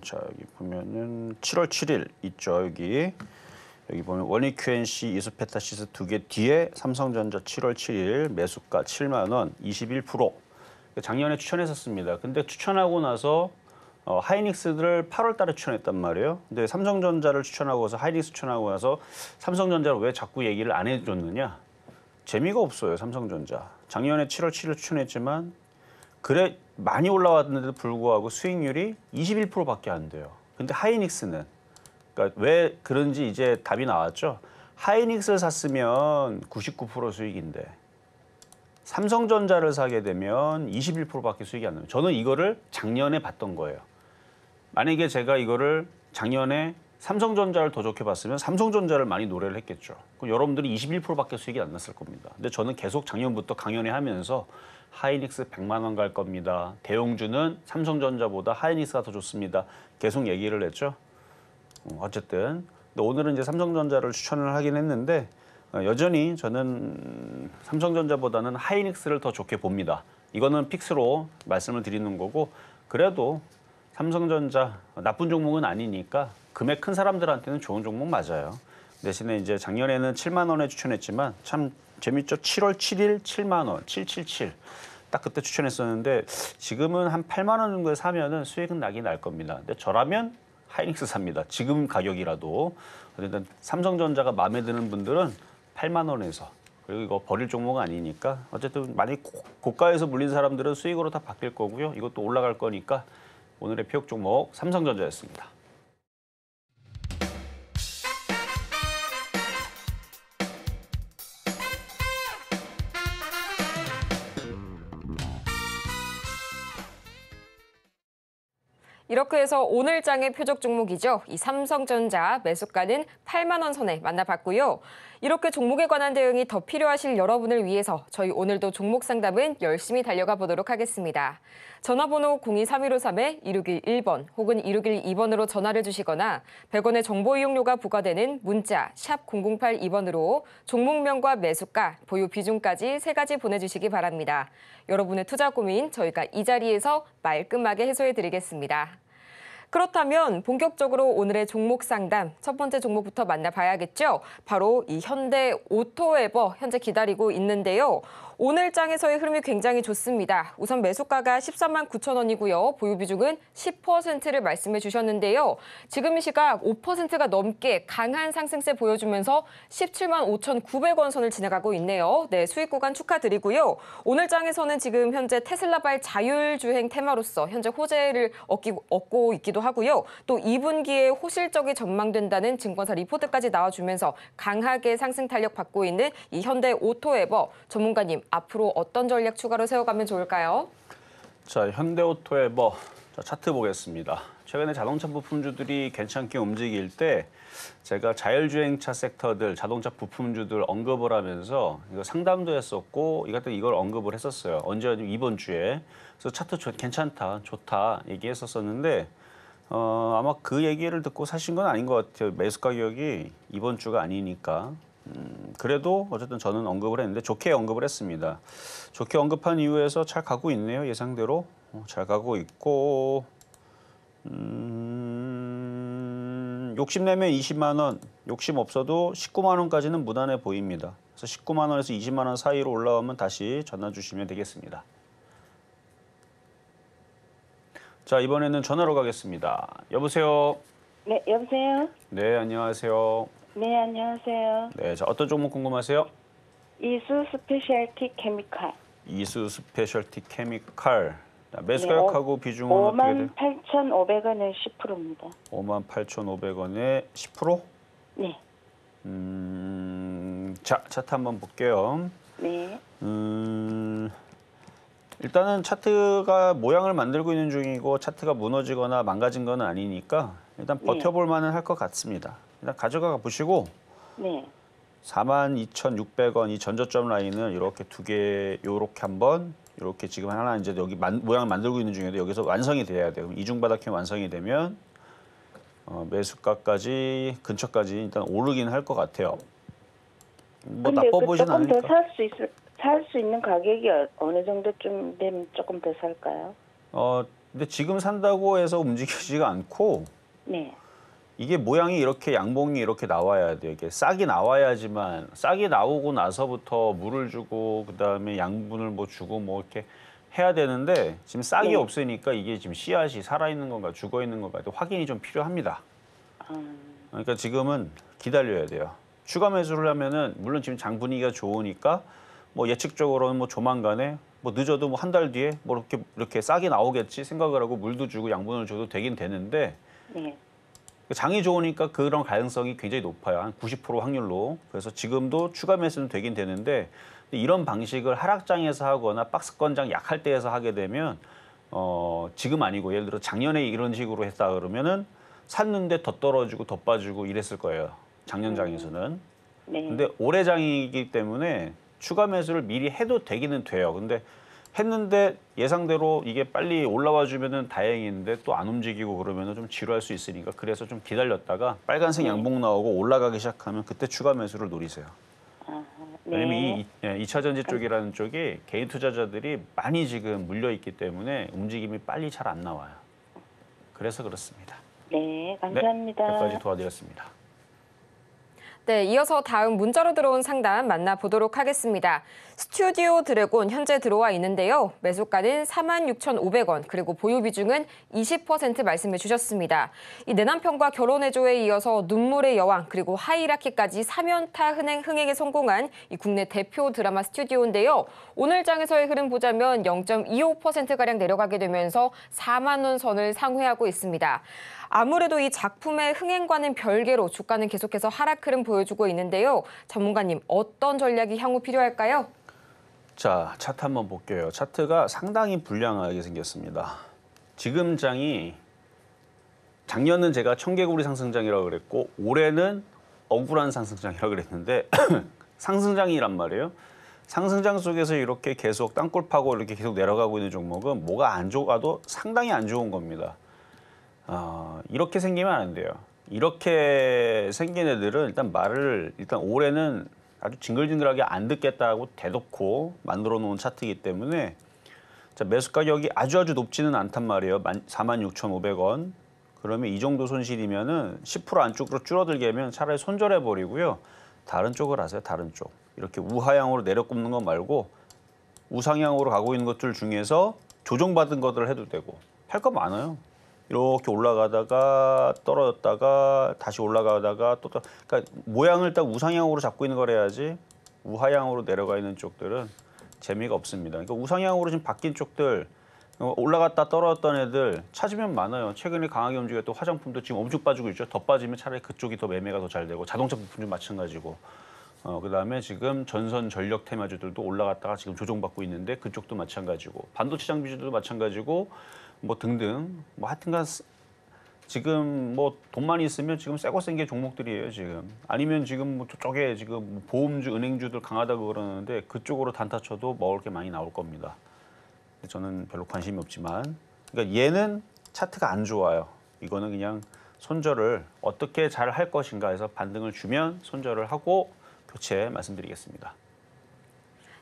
C: 자, 여기 보면은 7월 7일 있죠. 여기 보면 원익 QNC 이수페타시스 두 개 뒤에 삼성전자 7월 7일 매수가 7만 원, 21%. 작년에 추천했었습니다. 근데 추천하고 나서 하이닉스를 8월 달에 추천했단 말이에요. 근데 삼성전자를 추천하고서 하이닉스 추천하고 나서 삼성전자를 왜 자꾸 얘기를 안 해줬느냐? 재미가 없어요, 삼성전자. 작년에 7월 7일 추천했지만 그래 많이 올라왔는데도 불구하고 수익률이 21%밖에 안 돼요. 근데 하이닉스는 그러니까 왜 그런지 이제 답이 나왔죠. 하이닉스를 샀으면 99% 수익인데 삼성전자를 사게 되면 21%밖에 수익이 안 나요. 저는 이거를 작년에 봤던 거예요. 만약에 제가 이거를 작년에 삼성전자를 더 좋게 봤으면 삼성전자를 많이 노래를 했겠죠. 그럼 여러분들이 21%밖에 수익이 안 났을 겁니다. 근데 저는 계속 작년부터 강연회 하면서 하이닉스 100만 원 갈 겁니다. 대용주는 삼성전자보다 하이닉스가 더 좋습니다. 계속 얘기를 했죠. 어쨌든 근데 오늘은 이제 삼성전자를 추천을 하긴 했는데 여전히 저는 삼성전자보다는 하이닉스를 더 좋게 봅니다. 이거는 픽스로 말씀을 드리는 거고 그래도 삼성전자 나쁜 종목은 아니니까 금액 큰 사람들한테는 좋은 종목 맞아요. 대신에 이제 작년에는 7만 원에 추천했지만 참 재밌죠. 7월 7일 7만 원, 777. 딱 그때 추천했었는데 지금은 한 8만 원 정도에 사면은 수익은 나긴 날 겁니다. 근데 저라면 하이닉스 삽니다. 지금 가격이라도. 어쨌든 삼성전자가 마음에 드는 분들은 8만 원에서 그리고 이거 버릴 종목은 아니니까 어쨌든 많이 고가에서 물린 사람들은 수익으로 다 바뀔 거고요. 이것도 올라갈 거니까 오늘의 표적 종목 삼성전자였습니다.
B: 이렇게 해서 오늘 장의 표적 종목이죠. 이 삼성전자 매수가는 8만 원 선에 만나봤고요. 이렇게 종목에 관한 대응이 더 필요하실 여러분을 위해서 저희 오늘도 종목 상담은 열심히 달려가 보도록 하겠습니다. 전화번호 023153-2611번 혹은 2612번으로 전화를 주시거나 100원의 정보 이용료가 부과되는 문자 샵 0082번으로 종목명과 매수가, 보유 비중까지 3가지 보내주시기 바랍니다. 여러분의 투자 고민 저희가 이 자리에서 말끔하게 해소해드리겠습니다. 그렇다면 본격적으로 오늘의 종목 상담 첫 번째 종목부터 만나봐야겠죠. 바로 이 현대 오토에버 현재 기다리고 있는데요. 오늘 장에서의 흐름이 굉장히 좋습니다. 우선 매수가가 13만 9천 원이고요. 보유 비중은 10%를 말씀해 주셨는데요. 지금 이 시각 5%가 넘게 강한 상승세 보여주면서 17만 5,900원 선을 지나가고 있네요. 네, 수익 구간 축하드리고요. 오늘 장에서는 지금 현재 테슬라발 자율주행 테마로서 현재 호재를 얻고 있기도 하고요. 또 2분기에 호실적이 전망된다는 증권사 리포트까지 나와주면서 강하게 상승 탄력 받고 있는 이 현대 오토에버 전문가님. 앞으로 어떤 전략 추가로 세워가면 좋을까요?
C: 자, 현대오토에버 차트 보겠습니다. 최근에 자동차 부품주들이 괜찮게 움직일 때 제가 자율주행차 섹터들, 자동차 부품주들 언급을 하면서 이거 상담도 했었고 이걸 언급을 했었어요. 언제 이번 주에. 그래서 차트 괜찮다, 좋다 얘기했었는데 아마 그 얘기를 듣고 사신 건 아닌 것 같아요. 매수 가격이 이번 주가 아니니까. 그래도 어쨌든 저는 언급을 했는데 좋게 언급을 했습니다. 좋게 언급한 이유에서 잘 가고 있네요. 예상대로 잘 가고 있고 욕심내면 20만 원, 욕심 없어도 19만 원까지는 무난해 보입니다. 그래서 19만 원에서 20만 원 사이로 올라오면 다시 전화 주시면 되겠습니다. 자, 이번에는 전화로 가겠습니다. 여보세요?
D: 네, 여보세요?
C: 네, 안녕하세요.
D: 네, 안녕하세요.
C: 네, 자, 어떤 종목 궁금하세요?
D: 이수 스페셜티 케미칼.
C: 이수 스페셜티 케미칼. 자, 매수 가격하고 비중은 어떻게 돼요?
D: 58,500원에 10%입니다.
C: 58,500원에 10%?
D: 네.
C: 자, 차트 한번 볼게요.
D: 네.
C: 일단은 차트가 모양을 만들고 있는 중이고 차트가 무너지거나 망가진 건 아니니까 일단 버텨볼 만은 할 것 같습니다. 일단 가져가 보시고
D: 네.
C: 42,600원 이 전저점 라인을 이렇게 두 개 요렇게 한번 이렇게 지금 하나 이제 여기 모양을 만들고 있는 중인데 여기서 완성이 돼야 돼요. 이중바닥형 완성이 되면 매수가까지 근처까지 일단 오르긴 할 것 같아요. 뭐
D: 근데
C: 나빠보진
D: 조금
C: 않으니까.
D: 더 살 수 있는 가격이 어느 정도쯤 되면 조금 더 살까요?
C: 근데 지금 산다고 해서 움직이지가 않고
D: 네.
C: 이게 모양이 이렇게 양봉이 이렇게 나와야 돼요. 이게 싹이 나와야지만 싹이 나오고 나서부터 물을 주고 그다음에 양분을 뭐 주고 뭐 이렇게 해야 되는데 지금 싹이
D: 네.
C: 없으니까 이게 지금 씨앗이 살아있는 건가 죽어있는 건가 확인이 좀 필요합니다. 그러니까 지금은 기다려야 돼요. 추가 매수를 하면은 물론 지금 장 분위기가 좋으니까 뭐 예측적으로는 뭐 조만간에 뭐 늦어도 뭐 한 달 뒤에 뭐 이렇게 싹이 나오겠지 생각을 하고 물도 주고 양분을 줘도 되긴 되는데
D: 네.
C: 장이 좋으니까 그런 가능성이 굉장히 높아요. 한 90% 확률로. 그래서 지금도 추가 매수는 되긴 되는데 이런 방식을 하락장에서 하거나 박스권장 약할 때에서 하게 되면 지금 아니고 예를 들어 작년에 이런 식으로 했다 그러면은 샀는데 더 떨어지고 더 빠지고 이랬을 거예요. 작년 장에서는.
D: 네.
C: 근데 올해 장이기 때문에 추가 매수를 미리 해도 되기는 돼요. 근데 했는데 예상대로 이게 빨리 올라와 주면은 다행인데 또 안 움직이고 그러면은 좀 지루할 수 있으니까 그래서 좀 기다렸다가 빨간색 양봉 나오고 올라가기 시작하면 그때 추가 매수를 노리세요. 왜냐면
D: 네.
C: 이 2차 전지 쪽이라는 쪽이 개인 투자자들이 많이 지금 물려 있기 때문에 움직임이 빨리 잘 안 나와요. 그래서 그렇습니다.
D: 네. 감사합니다.
C: 몇 가지 도와드렸습니다.
B: 네, 이어서 다음 문자로 들어온 상담 만나보도록 하겠습니다. 스튜디오 드래곤 현재 들어와 있는데요. 매수가는 46,500원, 그리고 보유 비중은 20% 말씀해 주셨습니다. 이 내 남편과 결혼해줘에 이어서 눈물의 여왕, 그리고 하이라키까지 3연타 흥행에 성공한 이 국내 대표 드라마 스튜디오인데요. 오늘 장에서의 흐름 보자면 0.25%가량 내려가게 되면서 4만 원 선을 상회하고 있습니다. 아무래도 이 작품의 흥행과는 별개로 주가는 계속해서 하락 흐름 보여주고 있는데요. 전문가님, 어떤 전략이 향후 필요할까요?
C: 자, 차트 한번 볼게요. 차트가 상당히 불량하게 생겼습니다. 지금 장이 작년은 제가 청개구리 상승장이라고 그랬고 올해는 억울한 상승장이라고 그랬는데 상승장이란 말이에요. 상승장 속에서 이렇게 계속 땅굴 파고 이렇게 계속 내려가고 있는 종목은 뭐가 안 좋아도 상당히 안 좋은 겁니다. 이렇게 생기면 안 돼요. 이렇게 생긴 애들은 일단 올해는 아주 징글징글하게 안 듣겠다고 대놓고 만들어 놓은 차트이기 때문에 자, 매수 가격이 아주 높지는 않단 말이에요. 46,500원. 그러면 이 정도 손실이면은 10% 안쪽으로 줄어들게 하면 차라리 손절해 버리고요. 다른 쪽을 하세요. 다른 쪽. 이렇게 우하향으로 내려 꼽는 거 말고 우상향으로 가고 있는 것들 중에서 조정받은 것들을 해도 되고 할 거 많아요. 이렇게 올라가다가 떨어졌다가 다시 올라가다가 또 그러니까 모양을 딱 우상향으로 잡고 있는 걸 해야지 우하향으로 내려가 있는 쪽들은 재미가 없습니다. 그러니까 우상향으로 지금 바뀐 쪽들 올라갔다 떨어졌던 애들 찾으면 많아요. 최근에 강하게 움직였던 화장품도 지금 엄청 빠지고 있죠. 더 빠지면 차라리 그쪽이 더 매매가 더 잘 되고 자동차 부품도 마찬가지고 그다음에 지금 전선 전력 테마주들도 올라갔다가 지금 조정받고 있는데 그쪽도 마찬가지고 반도체 장비주들도 마찬가지고 뭐 등등 뭐 하여튼간 지금 뭐 돈만 있으면 지금 새거 센 게 종목들이에요 지금 아니면 지금 뭐 저쪽에 지금 뭐 보험주 은행주들 강하다고 그러는데 그쪽으로 단타 쳐도 먹을 게 많이 나올 겁니다. 근데 저는 별로 관심이 없지만 그러니까 얘는 차트가 안 좋아요. 이거는 그냥 손절을 어떻게 잘 할 것인가 해서 반등을 주면 손절을 하고 교체 말씀드리겠습니다.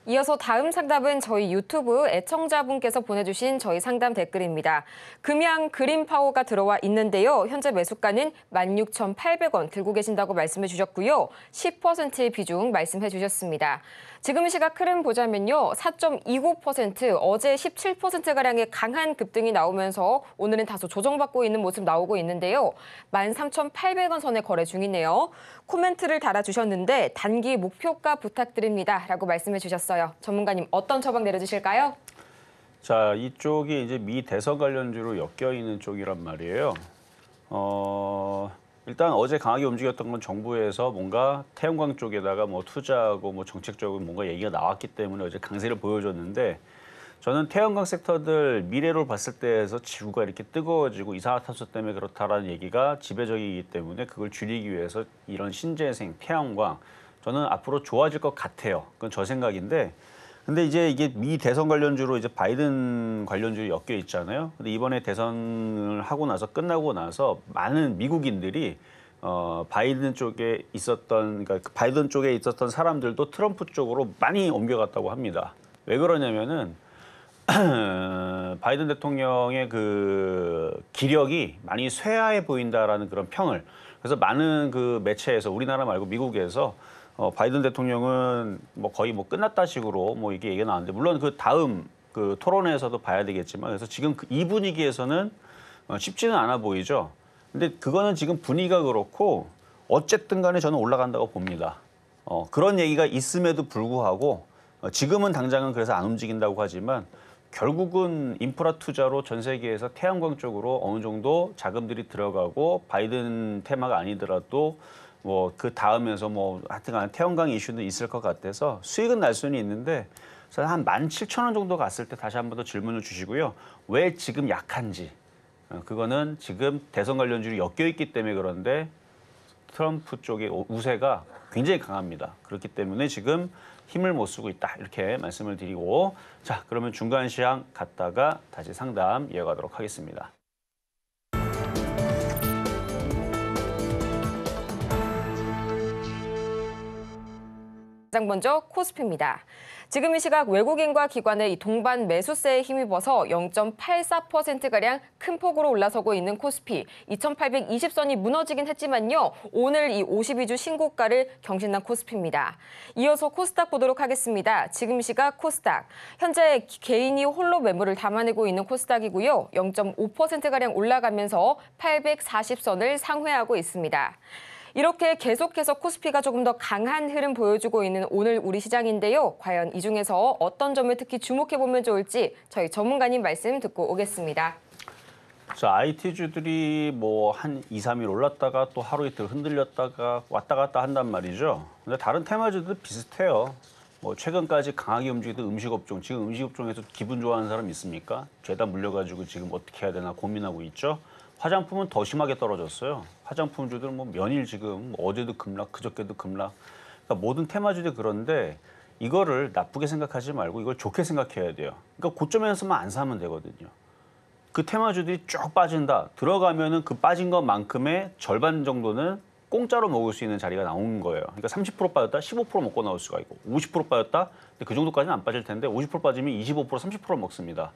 B: 이어서 다음 상담은 저희 유튜브 애청자분께서 보내주신 저희 상담 댓글입니다. 금양 그린파워가 들어와 있는데요. 현재 매수가는 16,800원 들고 계신다고 말씀해 주셨고요. 10%의 비중 말씀해 주셨습니다. 지금 시각 흐름 보자면요. 4.29%, 어제 17%가량의 강한 급등이 나오면서 오늘은 다소 조정받고 있는 모습 나오고 있는데요. 13,800원 선에 거래 중이네요. 코멘트를 달아주셨는데 단기 목표가 부탁드립니다. 라고 말씀해 주셨어요. 전문가님, 어떤 처방 내려주실까요?
C: 자, 이쪽이 이제 미 대선 관련주로 엮여 있는 쪽이란 말이에요. 일단 어제 강하게 움직였던 건 정부에서 뭔가 태양광 쪽에다가 뭐 투자하고 뭐 정책적으로 뭔가 얘기가 나왔기 때문에 어제 강세를 보여줬는데 저는 태양광 섹터들 미래로 봤을 때에서 지구가 이렇게 뜨거워지고 이산화탄소 때문에 그렇다라는 얘기가 지배적이기 때문에 그걸 줄이기 위해서 이런 신재생 태양광 저는 앞으로 좋아질 것 같아요. 그건 저 생각인데 근데 이제 이게 미 대선 관련주로 이제 바이든 관련주로 엮여 있잖아요. 근데 이번에 대선을 하고 나서 끝나고 나서 많은 미국인들이 바이든 쪽에 있었던 그러니까 바이든 쪽에 있었던 사람들도 트럼프 쪽으로 많이 옮겨갔다고 합니다. 왜 그러냐면은 바이든 대통령의 그 기력이 많이 쇠하해 보인다라는 그런 평을 그래서 많은 그 매체에서 우리나라 말고 미국에서 바이든 대통령은 뭐 거의 뭐 끝났다 식으로 뭐 이게 얘기가 나왔는데 물론 그 다음 그 토론회에서도 봐야 되겠지만 그래서 지금 이 분위기에서는 쉽지는 않아 보이죠. 근데 그거는 지금 분위기가 그렇고 어쨌든 간에 저는 올라간다고 봅니다. 그런 얘기가 있음에도 불구하고 지금은 당장은 그래서 안 움직인다고 하지만 결국은 인프라 투자로 전 세계에서 태양광 쪽으로 어느 정도 자금들이 들어가고 바이든 테마가 아니더라도 뭐 그 다음에서 뭐 하여튼간 태양광 이슈는 있을 것 같아서 수익은 날 수는 있는데 한 17,000원 정도 갔을 때 다시 한 번 더 질문을 주시고요. 왜 지금 약한지. 그거는 지금 대선 관련주로 엮여 있기 때문에 그런데 트럼프 쪽의 우세가 굉장히 강합니다. 그렇기 때문에 지금 힘을 못 쓰고 있다. 이렇게 말씀을 드리고 자, 그러면 중간 시황 갔다가 다시 상담 이어가도록 하겠습니다.
B: 가장 먼저 코스피입니다. 지금 이 시각 외국인과 기관의 이 동반 매수세에 힘입어서 0.84%가량 큰 폭으로 올라서고 있는 코스피. 2,820선이 무너지긴 했지만요. 오늘 이 52주 신고가를 경신한 코스피입니다. 이어서 코스닥 보도록 하겠습니다. 지금 이 시각 코스닥. 현재 개인이 홀로 매물을 담아내고 있는 코스닥이고요. 0.5%가량 올라가면서 840선을 상회하고 있습니다. 이렇게 계속해서 코스피가 조금 더 강한 흐름 보여주고 있는 오늘 우리 시장인데요. 과연 이 중에서 어떤 점을 특히 주목해보면 좋을지 저희 전문가님 말씀 듣고 오겠습니다.
C: 자, IT주들이 뭐 한 2, 3일 올랐다가 또 하루 이틀 흔들렸다가 왔다 갔다 한단 말이죠. 근데 다른 테마주도 비슷해요. 뭐 최근까지 강하게 움직이던 음식업종, 지금 음식업종에서 기분 좋아하는 사람 있습니까? 죄다 물려가지고 지금 어떻게 해야 되나 고민하고 있죠. 화장품은 더 심하게 떨어졌어요. 화장품주들은 뭐 면일 지금 어제도 급락, 그저께도 급락. 그러니까 모든 테마주들이 그런데 이거를 나쁘게 생각하지 말고 이걸 좋게 생각해야 돼요. 그러니까 고점에서만 안 사면 되거든요. 그 테마주들이 쭉 빠진다. 들어가면은 그 빠진 것만큼의 절반 정도는 공짜로 먹을 수 있는 자리가 나오는 거예요. 그러니까 30% 빠졌다, 15% 먹고 나올 수가 있고 50% 빠졌다, 근데 그 정도까지는 안 빠질 텐데 50% 빠지면 25%, 30% 먹습니다.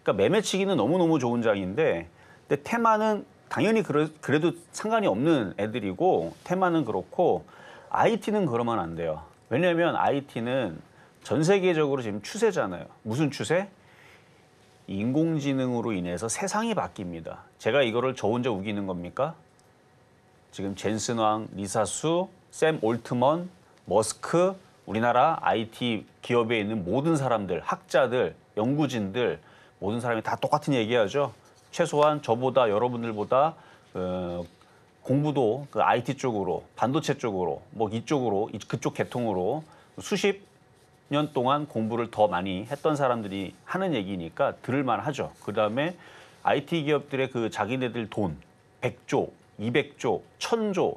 C: 그러니까 매매치기는 너무너무 좋은 장인데 근데 테마는 당연히 그래도 상관이 없는 애들이고 테마는 그렇고 IT는 그러면 안 돼요. 왜냐하면 IT는 전 세계적으로 지금 추세잖아요. 무슨 추세? 인공지능으로 인해서 세상이 바뀝니다. 제가 이거를 저 혼자 우기는 겁니까? 지금 젠슨 왕, 리사수, 샘 올트먼, 머스크, 우리나라 IT 기업에 있는 모든 사람들, 학자들, 연구진들 모든 사람이 다 똑같은 얘기하죠. 최소한 저보다 여러분들보다 공부도 그 IT 쪽으로, 반도체 쪽으로, 뭐 이쪽으로, 그쪽 계통으로 수십 년 동안 공부를 더 많이 했던 사람들이 하는 얘기니까 들을만 하죠. 그다음에 IT 기업들의 그 자기네들 돈 100조, 200조, 1000조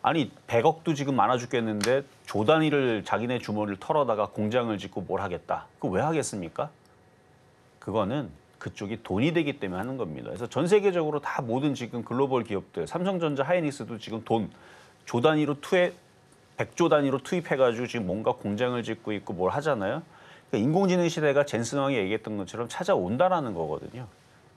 C: 아니 100억도 지금 많아 죽겠는데 조 단위를 자기네 주머니를 털어다가 공장을 짓고 뭘 하겠다. 그거 왜 하겠습니까? 그거는 그쪽이 돈이 되기 때문에 하는 겁니다. 그래서 전 세계적으로 다 모든 지금 글로벌 기업들, 삼성전자, 하이닉스도 지금 돈 조 단위로 100조 단위로 투입해가지고 지금 뭔가 공장을 짓고 있고 뭘 하잖아요. 그러니까 인공지능 시대가 젠슨 왕이 얘기했던 것처럼 찾아온다라는 거거든요.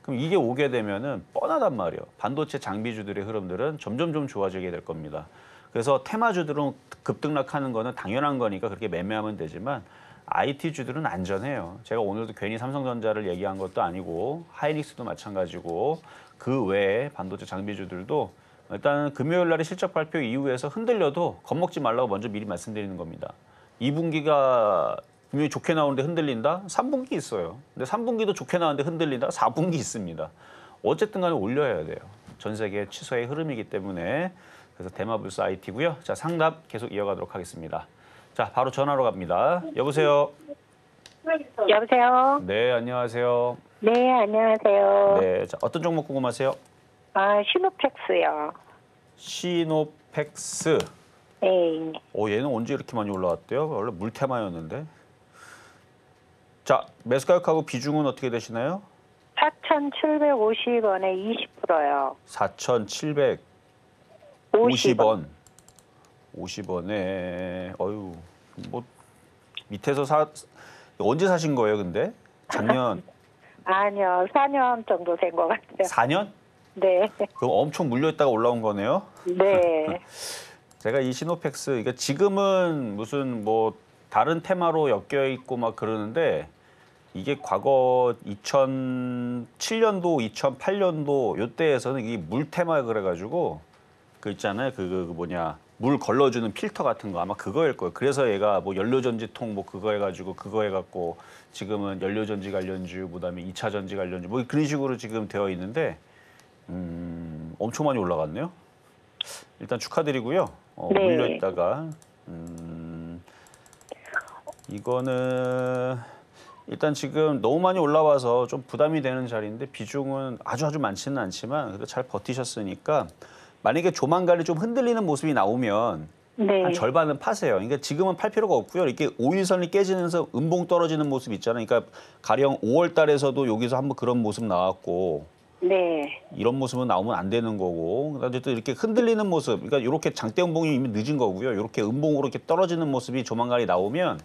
C: 그럼 이게 오게 되면은 뻔하단 말이에요. 반도체 장비주들의 흐름들은 점점 좀 좋아지게 될 겁니다. 그래서 테마주들은 급등락하는 거는 당연한 거니까 그렇게 매매하면 되지만 IT주들은 안전해요. 제가 오늘도 괜히 삼성전자를 얘기한 것도 아니고 하이닉스도 마찬가지고 그 외에 반도체 장비주들도 일단 금요일 날의 실적 발표 이후에서 흔들려도 겁먹지 말라고 먼저 미리 말씀드리는 겁니다. 2분기가 분명히 좋게 나오는데 흔들린다? 3분기 있어요. 근데 3분기도 좋게 나오는데 흔들린다? 4분기 있습니다. 어쨌든 간에 올려야 돼요. 전 세계 치수의 흐름이기 때문에. 그래서 대마불사 IT고요. 자, 상담 계속 이어가도록 하겠습니다. 자, 바로 전화로 갑니다. 여보세요?
D: 여보세요?
C: 네, 안녕하세요.
D: 네, 안녕하세요.
C: 네, 자, 어떤 종목 궁금하세요?
D: 시노팩스요.
C: 시노팩스.
D: 네.
C: 얘는 언제 이렇게 많이 올라왔대요? 원래 물테마였는데. 자, 매수 가격하고 비중은 어떻게 되시나요?
D: 4,750원에 20%요.
C: 4,700. 50원. 50원에 어유 뭐 밑에서 언제 사신 거예요, 근데? 작년
D: 아니요, 4년 정도 된 것 같아요.
C: 4년?
D: 네.
C: 그럼 엄청 물려있다가 올라온 거네요.
D: 네.
C: 제가 이 시노펙스, 그러니까 지금은 무슨 뭐 다른 테마로 엮여 있고 막 그러는데 이게 과거 2007년도, 2008년도 요때에서는 이게 물 테마 그래가지고 그 있잖아요, 그 뭐냐 물 걸러주는 필터 같은 거 아마 그거일 거예요. 그래서 얘가 뭐 연료전지통 뭐 그거 해가지고 그거 해갖고 지금은 연료전지 관련주, 그다음에 2차 전지 관련주 뭐 그런 식으로 지금 되어 있는데 엄청 많이 올라갔네요. 일단 축하드리고요.
D: 네.
C: 물려있다가 이거는 일단 지금 너무 많이 올라와서 좀 부담이 되는 자리인데 비중은 아주 많지는 않지만 그래도 잘 버티셨으니까 만약에 조만간에 좀 흔들리는 모습이 나오면
D: 네.
C: 한 절반은 파세요. 그러니까 지금은 팔 필요가 없고요. 이렇게 5일선이 깨지면서 음봉 떨어지는 모습 있잖아요. 그러니까 가령 5월 달에서도 여기서 한번 그런 모습 나왔고
D: 네.
C: 이런 모습은 나오면 안 되는 거고 그다음에 또 이렇게 흔들리는 모습 그러니까 이렇게 장대 음봉이 이미 늦은 거고요. 이렇게 음봉으로 이렇게 떨어지는 모습이 조만간에 나오면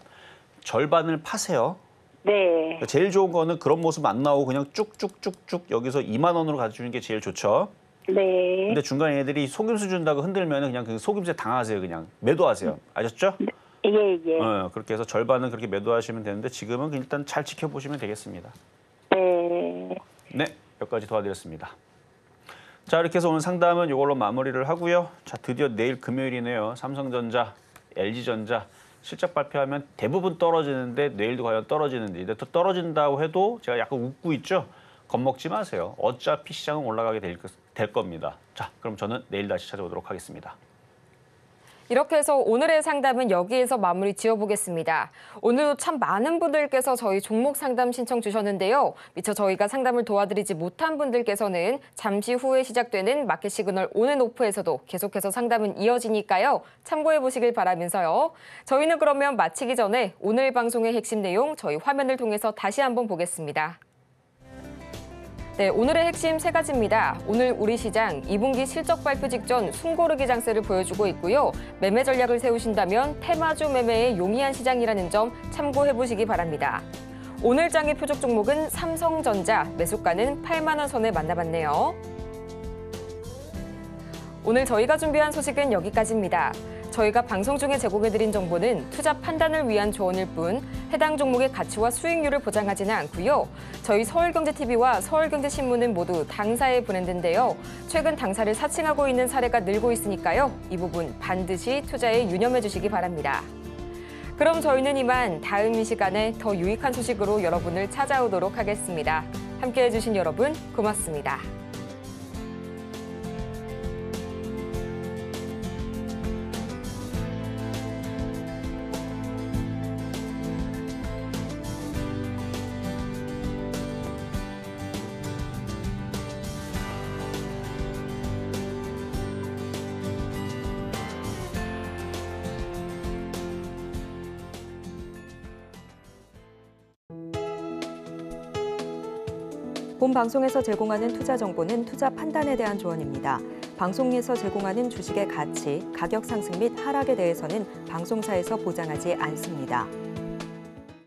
C: 절반을 파세요.
D: 네.
C: 그러니까 제일 좋은 거는 그런 모습 안 나오고 그냥 쭉쭉쭉쭉 여기서 2만 원으로 가져주는 게 제일 좋죠.
D: 네.
C: 근데 중간에 애들이 속임수 준다고 흔들면 그냥 그 속임수에 당하세요. 그냥 매도하세요. 아셨죠?
D: 예, 예.
C: 그렇게 해서 절반은 그렇게 매도하시면 되는데 지금은 일단 잘 지켜보시면 되겠습니다.
D: 네.
C: 네, 여기까지 도와드렸습니다. 자, 이렇게 해서 오늘 상담은 이걸로 마무리를 하고요. 자, 드디어 내일 금요일이네요. 삼성전자, LG전자 실적 발표하면 대부분 떨어지는데 내일도 과연 떨어지는지. 근데 또 떨어진다고 해도 제가 약간 웃고 있죠. 겁먹지 마세요. 어차피 시장은 올라가게 될 겁니다. 자, 그럼 저는 내일 다시 찾아오도록 하겠습니다.
B: 이렇게 해서 오늘의 상담은 여기에서 마무리 지어보겠습니다. 오늘도 참 많은 분들께서 저희 종목 상담 신청 주셨는데요. 미처 저희가 상담을 도와드리지 못한 분들께서는 잠시 후에 시작되는 마켓 시그널 온앤오프에서도 계속해서 상담은 이어지니까요. 참고해 보시길 바라면서요. 저희는 그러면 마치기 전에 오늘 방송의 핵심 내용 저희 화면을 통해서 다시 한번 보겠습니다. 네, 오늘의 핵심 세 가지입니다. 오늘 우리 시장 2분기 실적 발표 직전 숨고르기 장세를 보여주고 있고요. 매매 전략을 세우신다면 테마주 매매에 용이한 시장이라는 점 참고해 보시기 바랍니다. 오늘 장의 표적 종목은 삼성전자, 매수가는 8만 원 선에 만나봤네요. 오늘 저희가 준비한 소식은 여기까지입니다. 저희가 방송 중에 제공해드린 정보는 투자 판단을 위한 조언일 뿐 해당 종목의 가치와 수익률을 보장하지는 않고요. 저희 서울경제TV와 서울경제신문은 모두 당사의 브랜드인데요. 최근 당사를 사칭하고 있는 사례가 늘고 있으니까요. 이 부분 반드시 투자에 유념해 주시기 바랍니다. 그럼 저희는 이만 다음 이 시간에 더 유익한 소식으로 여러분을 찾아오도록 하겠습니다. 함께해 주신 여러분 고맙습니다.
A: 본 방송에서 제공하는 투자 정보는 투자 판단에 대한 조언입니다. 방송에서 제공하는 주식의 가치, 가격 상승 및 하락에 대해서는 방송사에서 보장하지 않습니다.